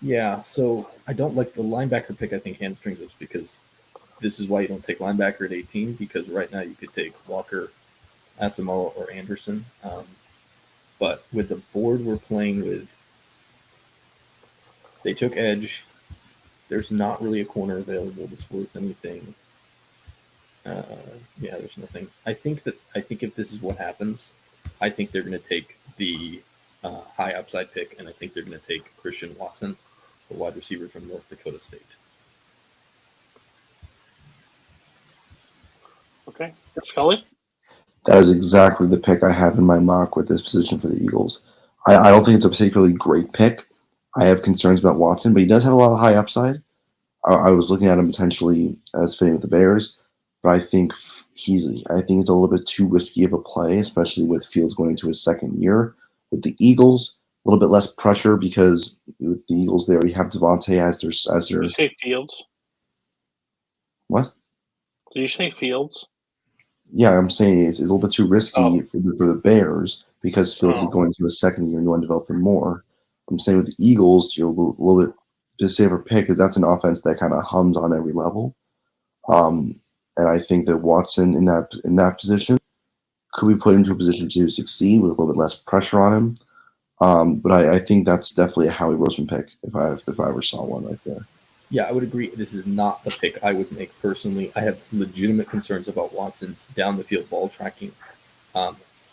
Yeah, so I don't like the linebacker pick. I think hamstrings us because this is why you don't take linebacker at 18, because right now you could take Walker, Asamoah, or Anderson. But with the board we're playing with, they took edge. There's not really a corner available that's worth anything. Yeah, there's nothing. I think if this is what happens, I think they're going to take the high upside pick, and I think they're going to take Christian Watson, the wide receiver from North Dakota State. Okay, Scully? That is exactly the pick I have in my mock with this position for the Eagles. I don't think it's a particularly great pick. I have concerns about Watson, but he does have a lot of high upside. I was looking at him potentially as fitting with the Bears, but I think it's a little bit too risky of a play, especially with Fields going into his second year. With the Eagles, a little bit less pressure because with the Eagles they already have Devontae as their. Did you say Fields? What? Did you say Fields? Yeah, I'm saying it's a little bit too risky for the Bears because Fields is going to a second year and you want to develop him more. I'm saying with the Eagles, you're a little bit the safer pick because that's an offense that kind of hums on every level. And I think that Watson in that position could be put into a position to succeed with a little bit less pressure on him. But I think that's definitely a Howie Roseman pick if I ever saw one right there. Yeah, I would agree. This is not the pick I would make personally. I have legitimate concerns about Watson's down the field ball tracking.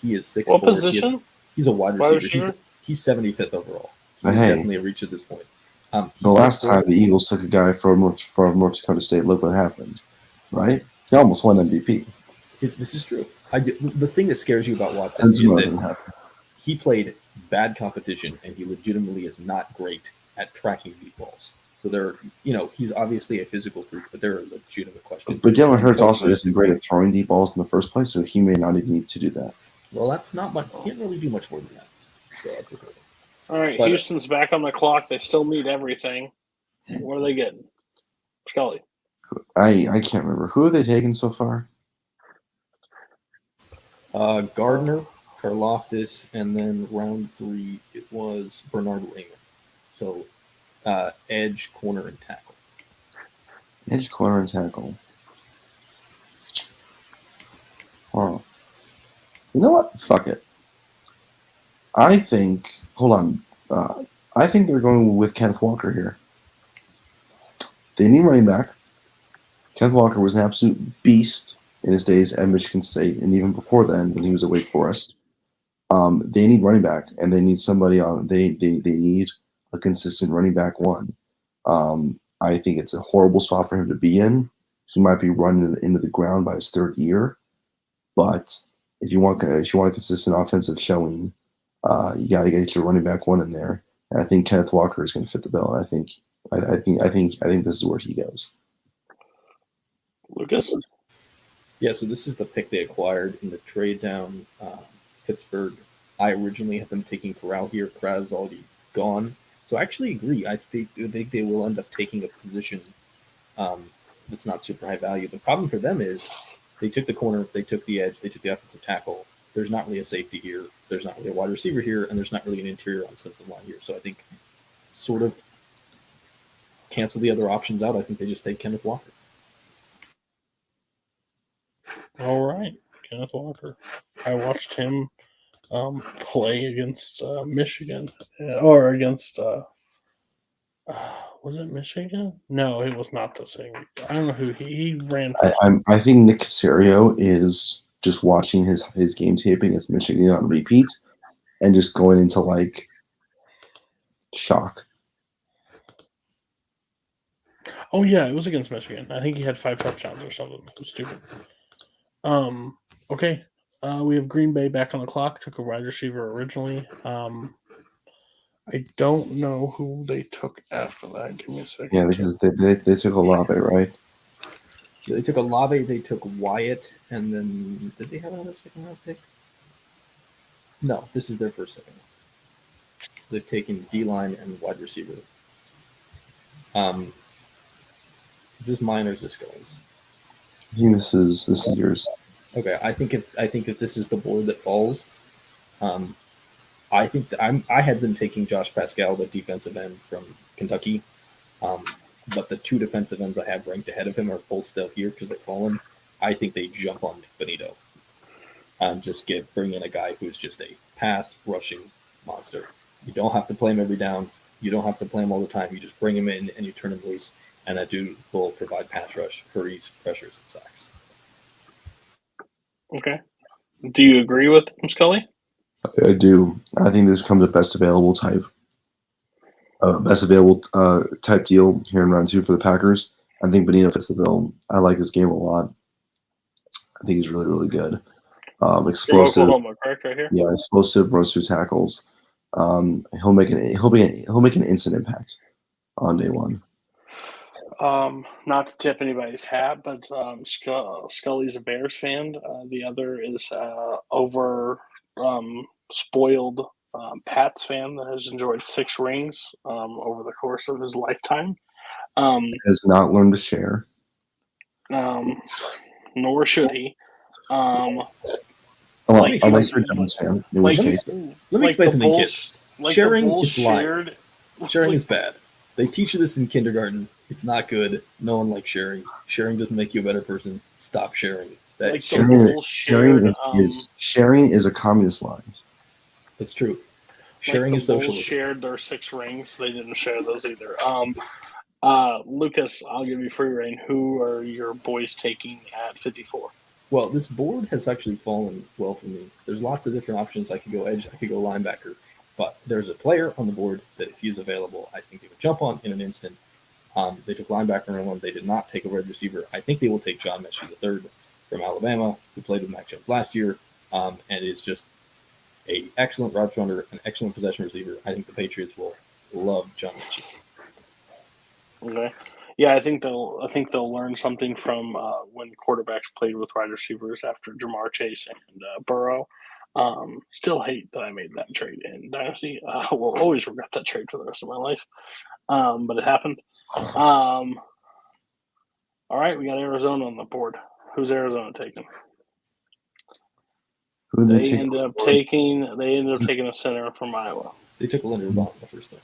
He is 6'4". What position? He's a wide receiver. He's 75th overall. He's definitely a reach at this point. The last time the Eagles took a guy from North Dakota State, look what happened, right? He almost won MVP. This is true. The thing that scares you about Watson is that he played bad competition, and he legitimately is not great at tracking deep balls. So he's obviously a physical freak, but there are legitimate questions. But Jalen Hurts also isn't great at throwing deep balls in the first place, so he may not even need to do that. Well, that's not much. He can't really do much more than that. So all right, Houston's back on the clock. They still need everything. What are they getting? Scully. I can't remember. Who have they taken so far? Gardner, Karlaftis, and then round 3, it was Bernard Raymond. So edge, corner, and tackle. Edge, corner, and tackle. Wow. You know what? Fuck it. I think. Hold on. I think they're going with Kenneth Walker here. They need running back. Kenneth Walker was an absolute beast in his days at Michigan State, and even before then, when he was at Wake Forest. They need running back, and they need somebody on. They need a consistent running back one. I think it's a horrible spot for him to be in. He might be running into the ground by his third year, but if you want a consistent offensive showing, you got to get your running back one in there. And I think Kenneth Walker is going to fit the bill. And I think this is where he goes. Lucas? Yeah, so this is the pick they acquired in the trade down Pittsburgh. I originally had them taking Corral here. Corral's already gone. So I actually agree. I think they will end up taking a position that's not super high value. The problem for them is they took the corner, they took the edge, they took the offensive tackle. There's not really a safety here. There's not really a wide receiver here, and there's not really an interior offensive line here. So I think sort of cancel the other options out. I think they just take Kenneth Walker. All right, Kenneth Walker. I watched him play against Michigan, or against was it Michigan? No, it was not the same. I don't know who he ran. I think Nick Caserio is just watching his game taping against Michigan on repeat and just going into like shock. Oh yeah, it was against Michigan. I think he had 5 touchdowns or something. It was stupid. Okay. We have Green Bay back on the clock. Took a wide receiver originally. I don't know who they took after that. Give me a second. Yeah, because they took Olave, right? So they took Olave, they took Wyatt, and then did they have another second round pick? No, this is their first second round. So they've taken D line and wide receiver. Is this mine or is this Scully's? I think this is yours. Okay, I think if this is the board that falls, I think that I had them taking Josh Pascal, the defensive end from Kentucky, but the 2 defensive ends I have ranked ahead of him are both still here because they've fallen. I think they jump on Benito and just bring in a guy who's just a pass rushing monster. You don't have to play him every down. You don't have to play him all the time. You just bring him in and you turn him loose, and that dude will provide pass rush, hurries, pressures, and sacks. Okay. Do you agree with him, Scully? I do. I think this becomes a best available type deal here in round 2 for the Packers. I think Benito fits the bill. I like his game a lot. I think he's really, really good. Explosive. Oklahoma, correct, right here? Yeah, explosive, runs through tackles. He'll make an instant impact on day 1. Not to tip anybody's hat, but Scully's a Bears fan. The other is spoiled Pats fan that has enjoyed 6 rings over the course of his lifetime. Has not learned to share. Nor should he. Unless you're a Giants fan, in which case. Let me explain something, kids. Sharing is shared. Sharing is bad. They teach you this in kindergarten. It's not good. No one likes sharing. Sharing doesn't make you a better person. Stop sharing. Sharing is a communist line. That's true. Sharing is socialism. Shared their 6 rings. They didn't share those either. Lucas, I'll give you free reign. Who are your boys taking at 54? Well, this board has actually fallen well for me. There's lots of different options. I could go edge. I could go linebacker. But there's a player on the board that if he's available, I think they would jump on in an instant. They took linebacker in one. They did not take a wide receiver. I think they will take John Mechie III from Alabama, who played with Mac Jones last year, and is just an excellent route runner, an excellent possession receiver. I think the Patriots will love John Mechie. Okay. Yeah, I think they'll learn something from when quarterbacks played with wide receivers after Jamar Chase and Burrow. Still hate that I made that trade in Dynasty. Will always regret that trade for the rest of my life. But it happened. All right, we got Arizona on the board. Who's Arizona taking? They ended up taking a center from Iowa. They took Leonard Vaughn the first time.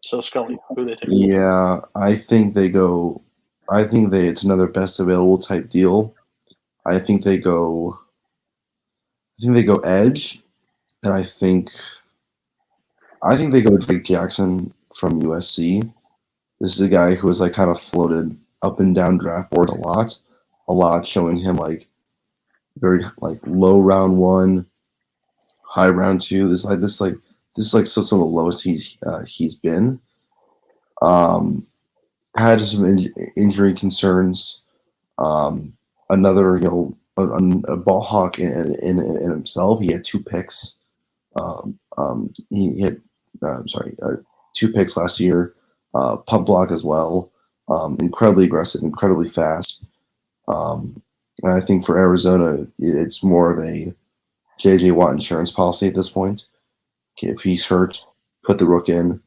So Scully, who they take? Yeah, I think it's another best available type deal. I think they go edge, and I think they go Drake Jackson from USC. This is a guy who was like kind of floated up and down draft boards a lot, showing him like very like low round 1, high round 2. This is still some of the lowest he's been. Had some injury concerns. Another a ball hawk in himself. He had 2 picks. He had 2 picks last year. Pump block as well. Incredibly aggressive, incredibly fast. And I think for Arizona, it's more of a J.J. Watt insurance policy at this point. Okay, if he's hurt, put the rook in.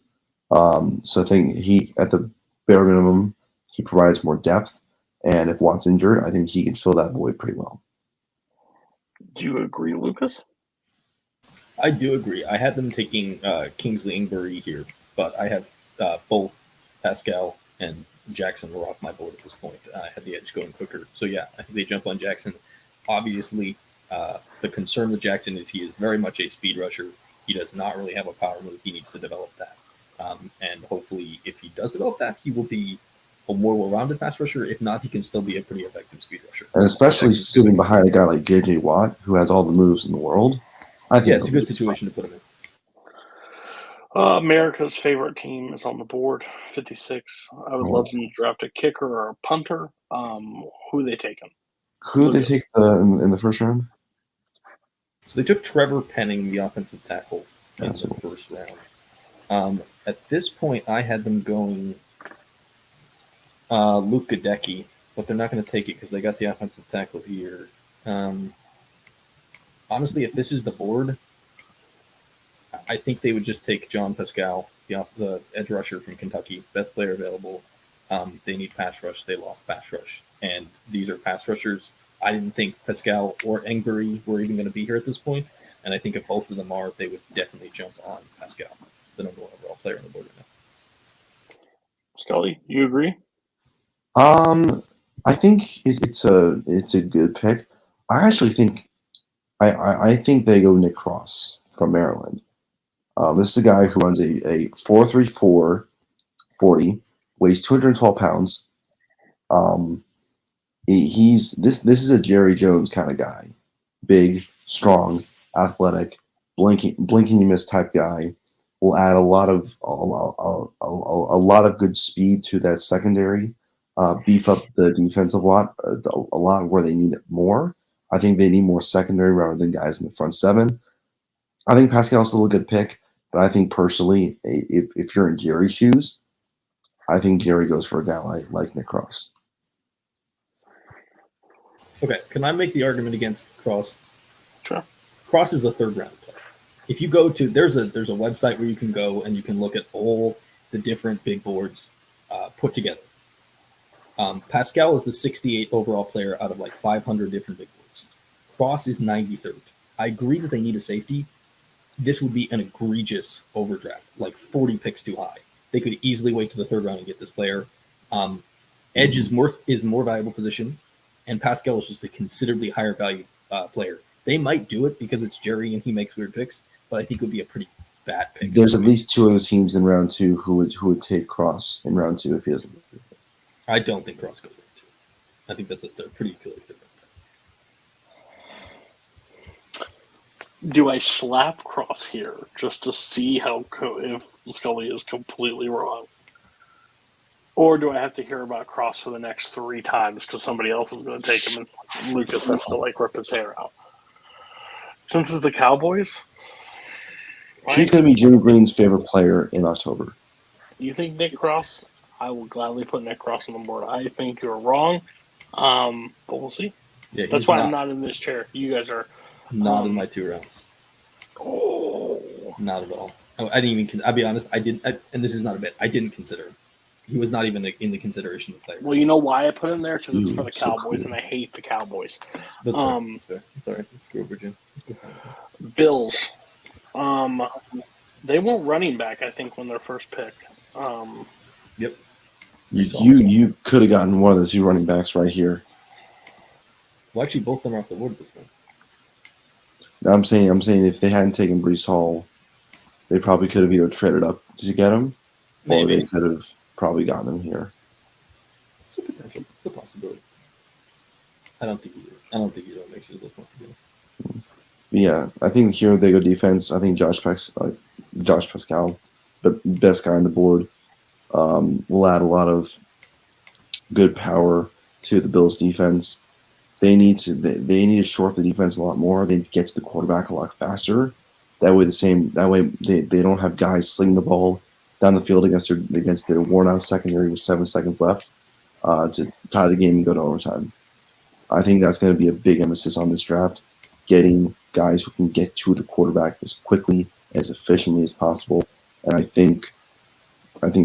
So I think he, at the bare minimum, he provides more depth. And if Watt's injured, I think he can fill that void pretty well. Do you agree, Lucas? I do agree. I had them taking Kingsley Ingbury here, but I have both Pascal and Jackson were off my board at this point. I had the edge going quicker. So, yeah, I think they jump on Jackson. Obviously, the concern with Jackson is he is very much a speed rusher. He does not really have a power move. He needs to develop that. And hopefully, if he does develop that, he will be a more well-rounded pass rusher. If not, he can still be a pretty effective speed rusher. And especially sitting behind a guy like J.J. Watt, who has all the moves in the world. I think it's a good situation to put him in. America's favorite team is on the board, 56. I would love them to draft a kicker or a punter. Who are they taking? Who did they take in the first round? So they took Trevor Penning, the offensive tackle, in That's the cool. first round. At this point, I had them going Luke Gadecki, but they're not going to take it because they got the offensive tackle here. Honestly, if this is the board, I think they would just take John Pascal, the edge rusher from Kentucky, best player available. They need pass rush. They lost pass rush. And these are pass rushers. I didn't think Pascal or Engbury were even going to be here at this point. And I think if both of them are, they would definitely jump on Pascal, the number one overall player on the board right now. Scully, you agree? I think it's a good pick. I actually think I think they go Nick Cross from Maryland. This is a guy who runs a 4.34 40, weighs 212 pounds. He's this is a Jerry Jones kind of guy, big, strong, athletic, blinking you miss type guy. Will add a lot of good speed to that secondary. Beef up the defensive lot a lot where they need it more. I think they need more secondary rather than guys in the front seven. I think Pascal's still a good pick, but I think personally, if you're in Jerry's shoes, I think Jerry goes for a guy like Nick Cross. Okay, can I make the argument against Cross? Sure. Cross is a third round player. If you go to there's a website where you can go and you can look at all the different big boards put together. Pascal is the 68th overall player out of like 500 different big boards. Cross is 93rd. I agree that they need a safety. This would be an egregious overdraft, like 40 picks too high. They could easily wait to the third round and get this player. Edge is more valuable position, and Pascal is just a considerably higher value player. They might do it because it's Jerry and he makes weird picks, but I think it would be a pretty bad pick. There's at least two other teams in round two who would take Cross in round two if he doesn't. I don't think Cross goes round two. I think that's a pretty killer third round. Do I slap Cross here just to see how if Scully is completely wrong? Or do I have to hear about Cross for the next 3 times because somebody else is going to take him and Lucas has to rip his hair out? Since it's the Cowboys? He's going to be Jim Green's favorite player in October. You think Nick Cross? I will gladly put Nick Cross on the board. I think you're wrong, but we'll see. Yeah, that's why I'm not in this chair. You guys are not in my 2 rounds. Oh, not at all. I didn't even. I'll be honest. I didn't. And this is not a bit. I didn't consider him. He was not even in the consideration of players. Well, you know why I put him there? Because it's for the Cowboys, and I hate the Cowboys. That's fair. That's fair. It's all right. Let's go over Jim. Bills. They went running back, I think, when their first pick. Yep. You could have gotten one of the 2 running backs right here. Well, actually, both of them are off the board at this point. I'm saying if they hadn't taken Breece Hall, they probably could have either traded up to get him, or they could have probably gotten him here. It's a potential. It's a possibility. I don't think either makes it look more good. Yeah, I think here they go defense. I think Josh Pascal, the best guy on the board, will add a lot of good power to the Bills' defense. They need to short the defense a lot more. They need to get to the quarterback a lot faster. That way they don't have guys slinging the ball down the field against their worn out secondary with 7 seconds left to tie the game and go to overtime. I think that's going to be a big emphasis on this draft, getting guys who can get to the quarterback as quickly, as efficiently as possible. And I think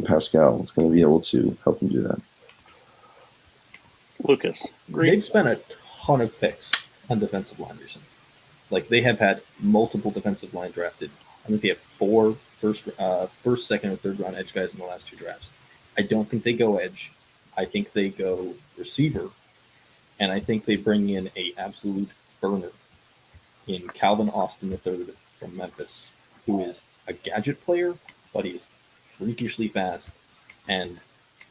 Pascal is going to be able to help them do that. Lucas, they've spent a ton of picks on defensive line recently. Like, they have had multiple defensive line drafted. I think they have 4 first, second, or third round edge guys in the last 2 drafts. I don't think they go edge. I think they go receiver, and I think they bring in a absolute burner in Calvin Austin III from Memphis, who is a gadget player, but he is freakishly fast. And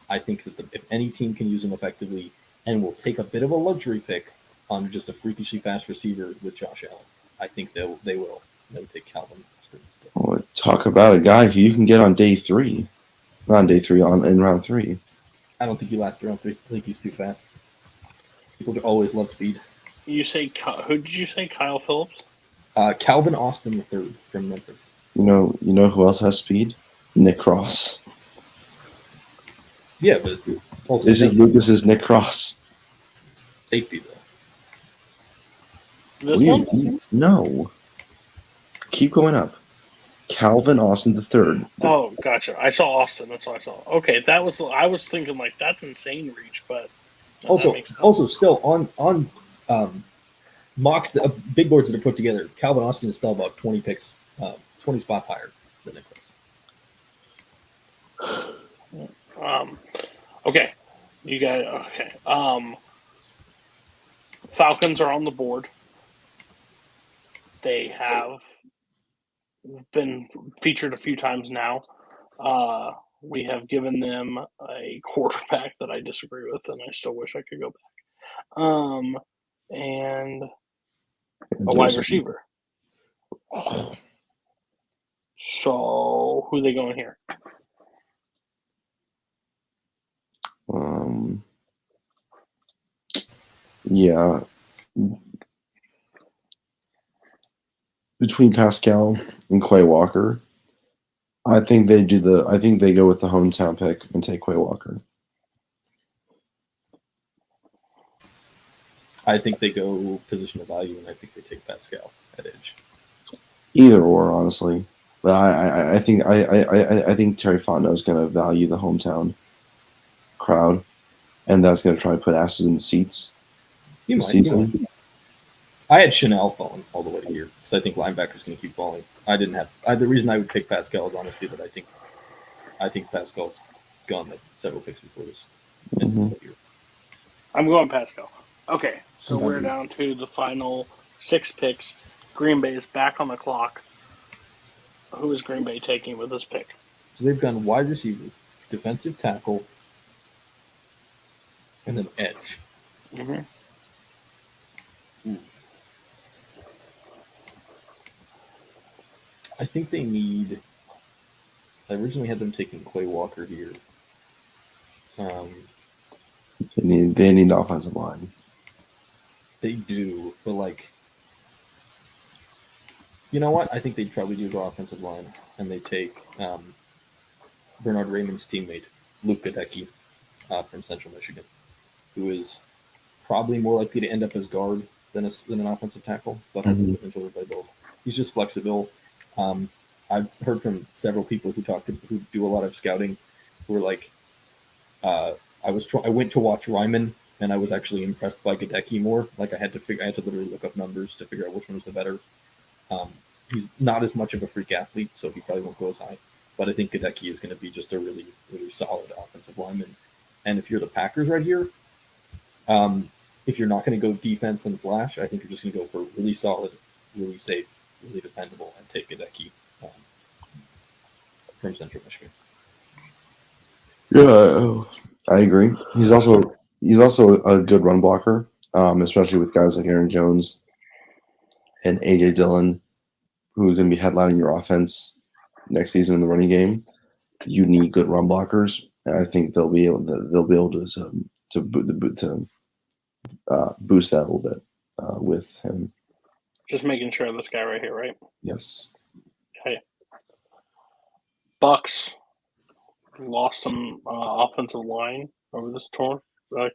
I think that if any team can use him effectively and will take a bit of a luxury pick on just a freakishly fast receiver with Josh Allen, I think they will. And I would take Calvin Austin. Oh, talk about a guy who you can get on day 3. Not on day 3, in round 3. I don't think he lasts round 3. I think he's too fast. People always love speed. You say who did you say? Kyle Phillips? Calvin Austin III from Memphis. You know who else has speed? Nick Cross. Yeah, but it's also This is Lucas's Nick Cross. safety though. This one? No. Keep going up. Calvin Austin III. Oh, gotcha. I saw Austin. That's what I saw. Okay, that was. I was thinking like that's insane reach, but Also, still on mocks, the big boards that are put together, Calvin Austin is still about 20 picks, 20 spots higher than Nick Cross. Okay, you guys. Okay. Falcons are on the board. They have been featured a few times now. We have given them a quarterback that I disagree with, and I still wish I could go back. And a wide receiver. So who are they going here? Yeah. Between Pascal and Quay Walker, I think they go with the hometown pick and take Quay Walker. I think they go position of value, and I think they take Pascal at edge. Either or, honestly, but I think Terry Fontenot is going to value the hometown crowd, and that's going to try to put asses in the seats. He might. I had Chanel falling all the way here because I think linebackers going to keep falling. The reason I would pick Pascal is honestly that I think Pascal's gone like several picks before this. I'm going Pascal. Okay, so we're down to the final 6 picks. Green Bay is back on the clock. Who is Green Bay taking with this pick? So they've gone wide receiver, defensive tackle, and then edge. Mm-hmm. I think they need. I originally had them taking Quay Walker here. They need offensive line. They do, but like, you know what? I think they'd probably do the offensive line, and they take Bernard Raymond's teammate, Luke Gadecki, from Central Michigan, who is probably more likely to end up as guard than an offensive tackle, but has the potential to play both. He's just flexible. I've heard from several people who do a lot of scouting, who were like, I went to watch Ryman, and I was actually impressed by Gadecki more. Like I had to literally look up numbers to figure out which one was the better. He's not as much of a freak athlete, so he probably won't go as high. But I think Gadecki is going to be just a really, really solid offensive lineman. And if you're the Packers right here, if you're not going to go defense and flash, I think you're just going to go for really solid, really safe, really dependable, and take Gadecki from Central Michigan. Yeah, I agree. He's also a good run blocker, especially with guys like Aaron Jones and AJ Dillon, who's going to be headlining your offense next season in the running game. You need good run blockers, and I think they'll be able to boost that a little bit with him. Just making sure this guy right here, right? Yes. Okay. Bucks lost some offensive line over this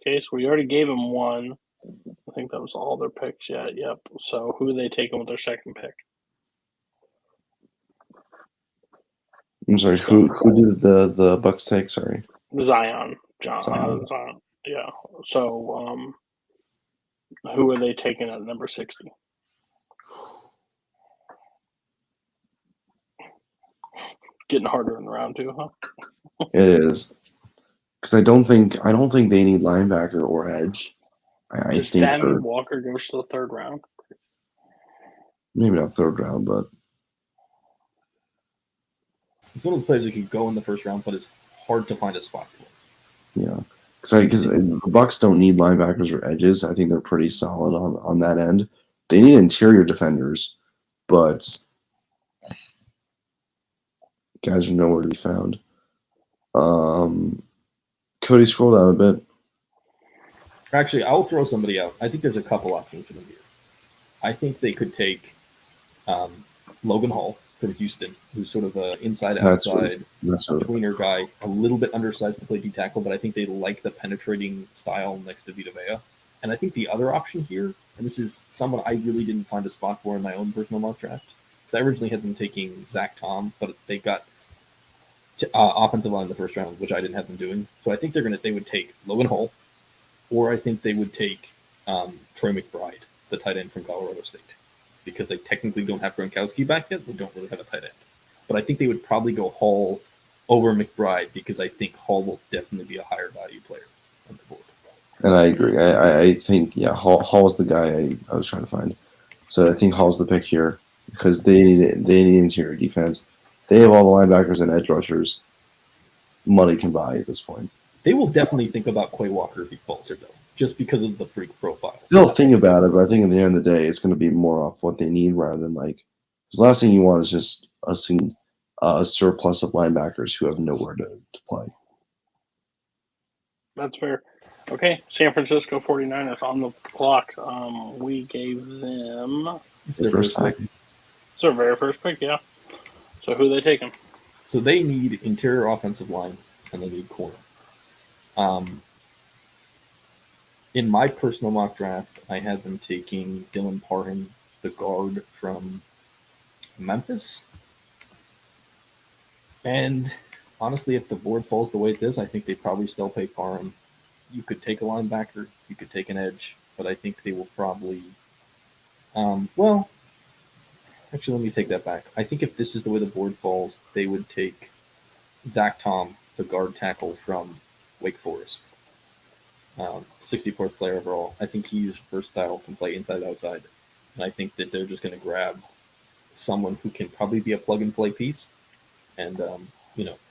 case. We already gave him one. I think that was all their picks yet. Yep. So who are they taking with their second pick? I'm sorry. Who did the Bucks take? Sorry. Zion. Zion. Yeah. So who are they taking at number 60? Getting harder in round 2, huh? It is, because I don't think they need linebacker or edge. I think then Walker goes to the 3rd round. Maybe not 3rd round, but he's one of those players that can go in the 1st round, but it's hard to find a spot for. Yeah, because the Bucks don't need linebackers or edges. I think they're pretty solid on that end. They need interior defenders, but Guys are nowhere to be found. Cody, scroll down a bit. Actually, I'll throw somebody out. I think there's a couple options for them here. I think they could take Logan Hall from Houston, who's sort of an inside-outside tweener guy, a little bit undersized to play D-tackle, but I think they like the penetrating style next to Vita Vea. And I think the other option here, and this is someone I really didn't find a spot for in my own personal mock draft, because I originally had them taking Zach Tom, but they got offensive line in the first round, which I didn't have them doing. So I think they would take Logan Hall, or I think they would take Troy McBride, the tight end from Colorado State, because they technically don't have Gronkowski back yet. They don't really have a tight end. But I think they would probably go Hall over McBride because I think Hall will definitely be a higher value player on the board. And I agree. I think, Hall's the guy I was trying to find. So I think Hall's the pick here because they need interior defense. They have all the linebackers and edge rushers money can buy at this point. They will definitely think about Quay Walker if he falls here, though, just because of the freak profile. They'll think about it, but I think at the end of the day, it's going to be more off what they need rather than because the last thing you want is just a surplus of linebackers who have nowhere to play. That's fair. Okay, San Francisco 49ers on the clock. We gave them... It's their first pick. It's their very first pick, yeah. So who are they taking? So they need interior offensive line, and they need corner. In my personal mock draft, I had them taking Dylan Parham, the guard from Memphis. And honestly, if the board falls the way it is, I think they probably still pay Parham. You could take a linebacker, you could take an edge, but I think they will probably actually, let me take that back. I think if this is the way the board falls, they would take Zach Tom, the guard tackle from Wake Forest. 64th player overall. I think he's versatile, can play inside, outside. And I think that they're just going to grab someone who can probably be a plug-and-play piece. And,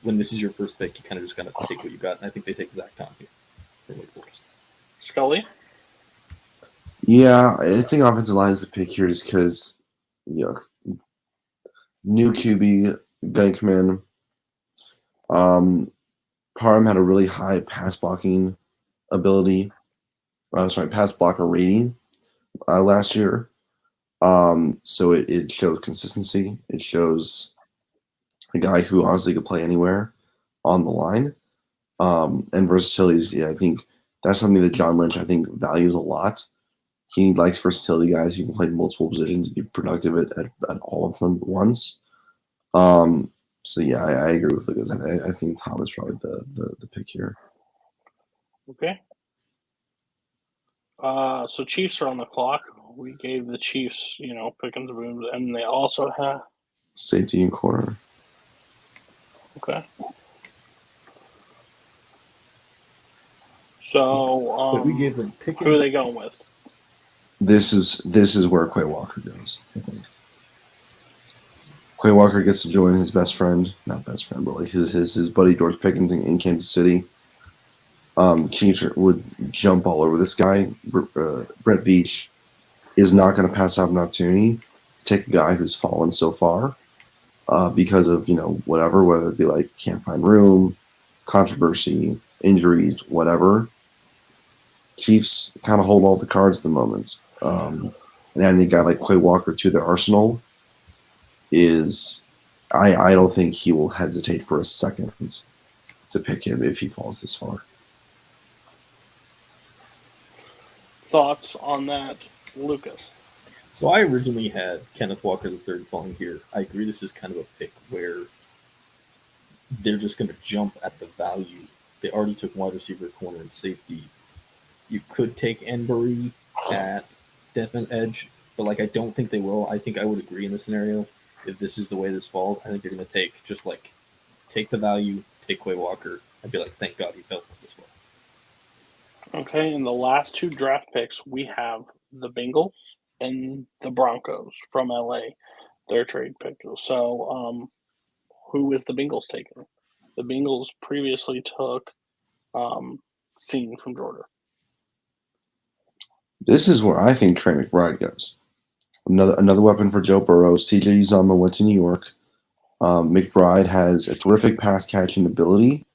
when this is your first pick, you kind of just got to take what you got. And I think they take Zach Tom here from Wake Forest. Scully? Yeah, I think offensive line is the pick here just because, new QB, Bankman. Parham had a really high pass blocking ability. Pass blocker rating last year. So it shows consistency. It shows a guy who honestly could play anywhere on the line. And versatility, I think that's something that John Lynch, I think, values a lot. He likes versatility guys who can play multiple positions and be productive at all of them at once. So yeah, I agree with Lucas. I think Tom is probably the pick here. Okay. So Chiefs are on the clock. We gave the Chiefs, Pickens, Booms, and they also have safety and corner. Okay. So but we gave them Pickens. Who are they going with? This is where Quay Walker goes, I think. Quay Walker gets to join his best friend, not best friend, but like his buddy George Pickens in Kansas City. The Chiefs would jump all over this guy. Brett Veach is not going to pass up an opportunity to take a guy who's fallen so far because of whatever, whether it be like can't find room, controversy, injuries, whatever. Chiefs kind of hold all the cards at the moment. And adding a guy like Quay Walker to their arsenal is, I don't think he will hesitate for a second to pick him if he falls this far. Thoughts on that, Lucas? So I originally had Kenneth Walker III falling here. I agree this is kind of a pick where they're just going to jump at the value. They already took wide receiver, corner, and safety. You could take Embury at definite edge, but I don't think they will. I think I would agree in this scenario. If this is the way this falls, I think they're going to take the value, take Quay Walker, and be like, thank God he fell this way. Okay, in the last two draft picks, we have the Bengals and the Broncos from LA, their trade pick. So, who is the Bengals taking? The Bengals previously took Scene from Georgia. This is where I think Trey McBride goes. Another weapon for Joe Burrow. CJ Uzomah went to New York. McBride has a terrific pass catching ability.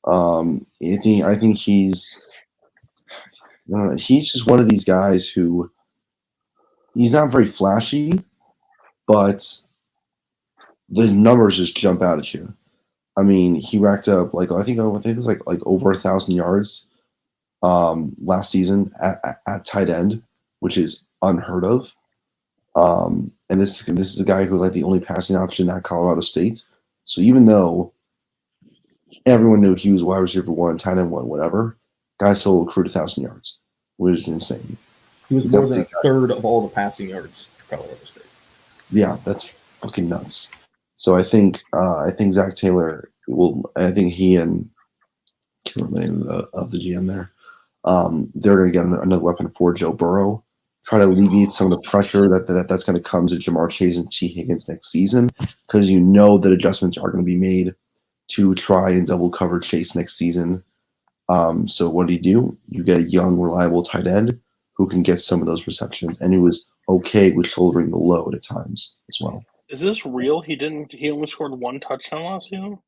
I think he's he's just one of these guys who he's not very flashy, but the numbers just jump out at you. I mean, he racked up I think it was like over 1,000 yards last season at tight end, which is unheard of. And this is a guy who was like the only passing option at Colorado State. So even though everyone knew he was wide receiver one, tight end one, whatever, guy still accrued 1,000 yards, which is insane. He was more than a third of all the passing yards for Colorado State. Yeah, that's fucking nuts. So I think Zach Taylor will. I think he and I can't remember the name of the GM there. They're going to get another weapon for Joe Burrow. Try to alleviate some of the pressure that's going to come to Jamar Chase and T. Higgins next season, because you know that adjustments are going to be made to try and double cover Chase next season. So what do? You get a young, reliable tight end who can get some of those receptions, and he was okay with shouldering the load at times as well. Is this real? He only scored one touchdown last season?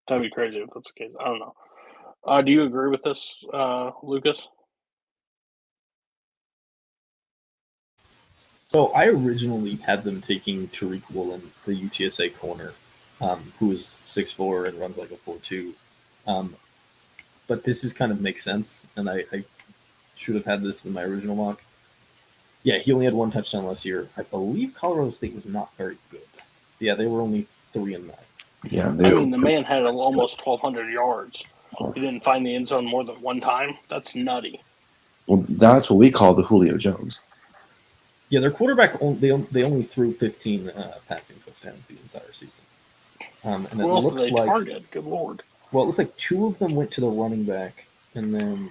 That'd be crazy if that's the case. I don't know. Do you agree with this, Lucas? So I originally had them taking Tariq Woolen, the UTSA corner, who is 6'4" and runs like a 4.2. But this is kind of makes sense, and I should have had this in my original mock. Yeah, he only had one touchdown last year. I believe Colorado State was not very good. Yeah, they were only 3-9. Yeah, the man had almost 1,200 yards. He didn't find the end zone more than one time. That's nutty. Well, that's what we call the Julio Jones. Yeah, their quarterback they only threw 15 passing touchdowns the entire season. And it looks like target. Good lord. Well, it looks like 2 of them went to the running back, and then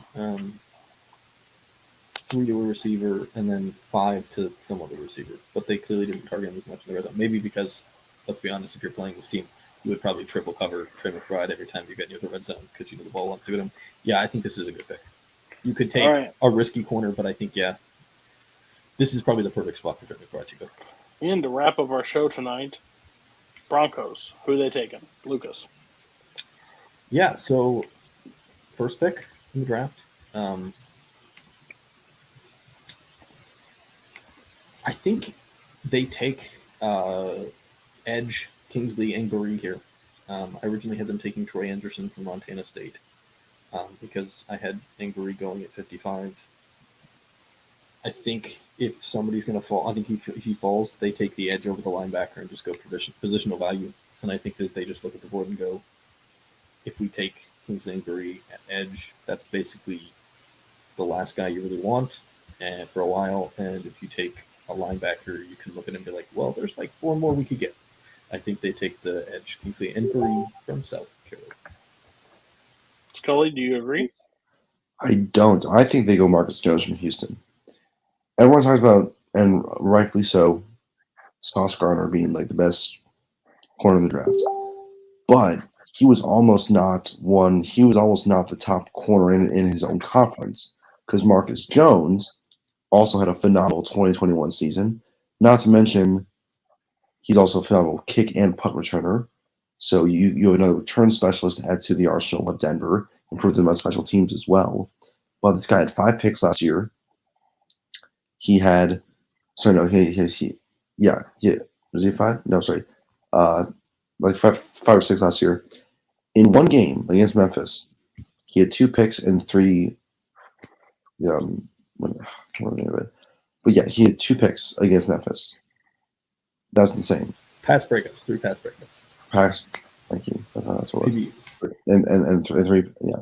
3 to a receiver, and then 5 to some other receiver. But they clearly didn't target him as much in the red zone. Maybe because, let's be honest, if you're playing this team, you would probably triple cover Trey McBride every time you get near the red zone because you know the ball wants to hit him. Yeah, I think this is a good pick. You could take a risky corner, but I think, this is probably the perfect spot for Trey McBride to go. And to wrap up our show tonight, Broncos. Who are they taking? Lucas. Yeah, so first pick in the draft. I think they take edge Kingsley Enagbare here. I originally had them taking Troy Anderson from Montana State because I had Enagbare going at 55. I think if somebody's going to fall, I think if he falls, they take the edge over the linebacker and just go positional value. And I think that they just look at the board and go, if we take Kingsley Enagbare at edge, that's basically the last guy you really want and for a while. And if you take a linebacker, you can look at him and be like, well, there's like 4 more we could get. I think they take the edge Kingsley Enagbare from South Carolina. Scully, do you agree? I don't. I think they go Marcus Jones from Houston. Everyone talks about, and rightfully so, Sauce Gardner being like the best corner in the draft. But he was almost not the top corner in his own conference, because Marcus Jones also had a phenomenal 2021 season. Not to mention, he's also a phenomenal kick and punt returner. So you have another return specialist to add to the arsenal of Denver, improve them on special teams as well. But this guy had 5 picks last year. He had, was he 5? No, sorry, like 5 or 6 last year. In one game against Memphis, he had 2 picks and 3. But yeah, he had 2 picks against Memphis. That's insane. 3 pass breakups. Thank you. That's what it was. And 3. Yeah,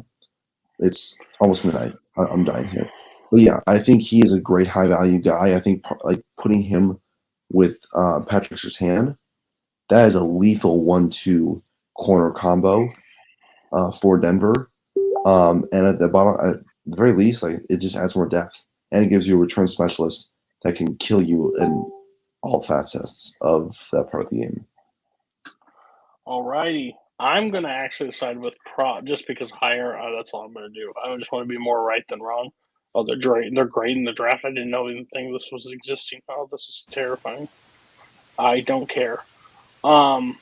it's almost midnight. I'm dying here. But yeah, I think he is a great high value guy. I think like putting him with Patrick Surtain, that is a lethal 1-2 corner combo for Denver. And at the bottom, at the very least, like it just adds more depth, and it gives you a return specialist that can kill you in all facets of that part of the game. Alrighty. I'm going to actually side with just because higher. That's all I'm going to do. I just want to be more right than wrong. Oh, they're great in the draft. I didn't know anything this was existing. Oh, this is terrifying. I don't care. Wow.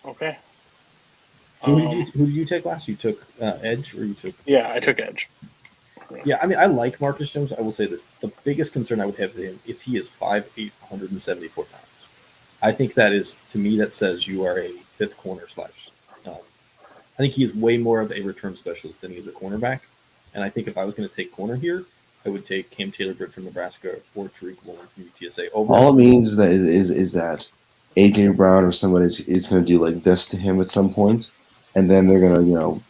Okay. So who did you take last? You took Edge, or you took? Yeah, I took Edge. Yeah, I mean, I like Marcus Jones. I will say this: the biggest concern I would have with him is he is 5'8", 174 pounds. I think that is, to me, that says you are a fifth corner slash. I think he is way more of a return specialist than he is a cornerback. And I think if I was going to take corner here, I would take Cam Taylor-Britt from Nebraska or Tariq Woolen from UTSA. All it means is that AJ Brown or somebody is going to do like this to him at some point, and then they're going to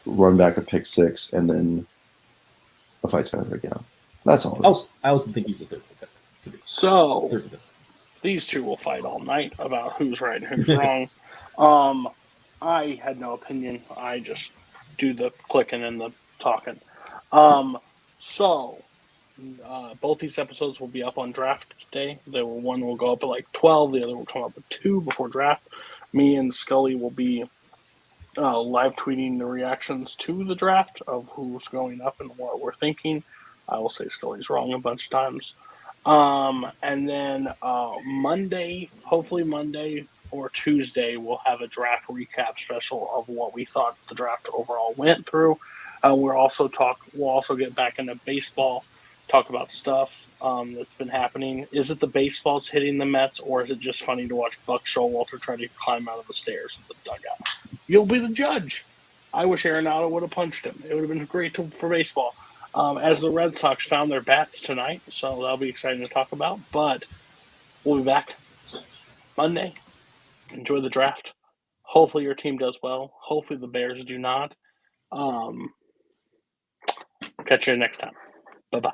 run back a pick six, and then the fight's going to break out. That's all. I also think he's a third pick. So these two will fight all night about who's right and who's wrong. I had no opinion. I just do the clicking and the talking. So both these episodes will be up on draft day. One will go up at like 12. The other will come up at 2 before draft. Me and Scully will be live tweeting the reactions to the draft of who's going up and what we're thinking. I will say Scully's wrong a bunch of times. And then Monday, hopefully Monday or Tuesday, we'll have a draft recap special of what we thought the draft overall went through. We'll also get back into baseball, talk about stuff that's been happening. Is it the baseballs hitting the Mets, or is it just funny to watch Buck Showalter try to climb out of the stairs of the dugout? You'll be the judge. I wish Arenado would have punched him. It would have been great for baseball. As the Red Sox found their bats tonight, so that'll be exciting to talk about. But we'll be back Monday. Enjoy the draft. Hopefully your team does well. Hopefully the Bears do not. Catch you next time. Bye-bye.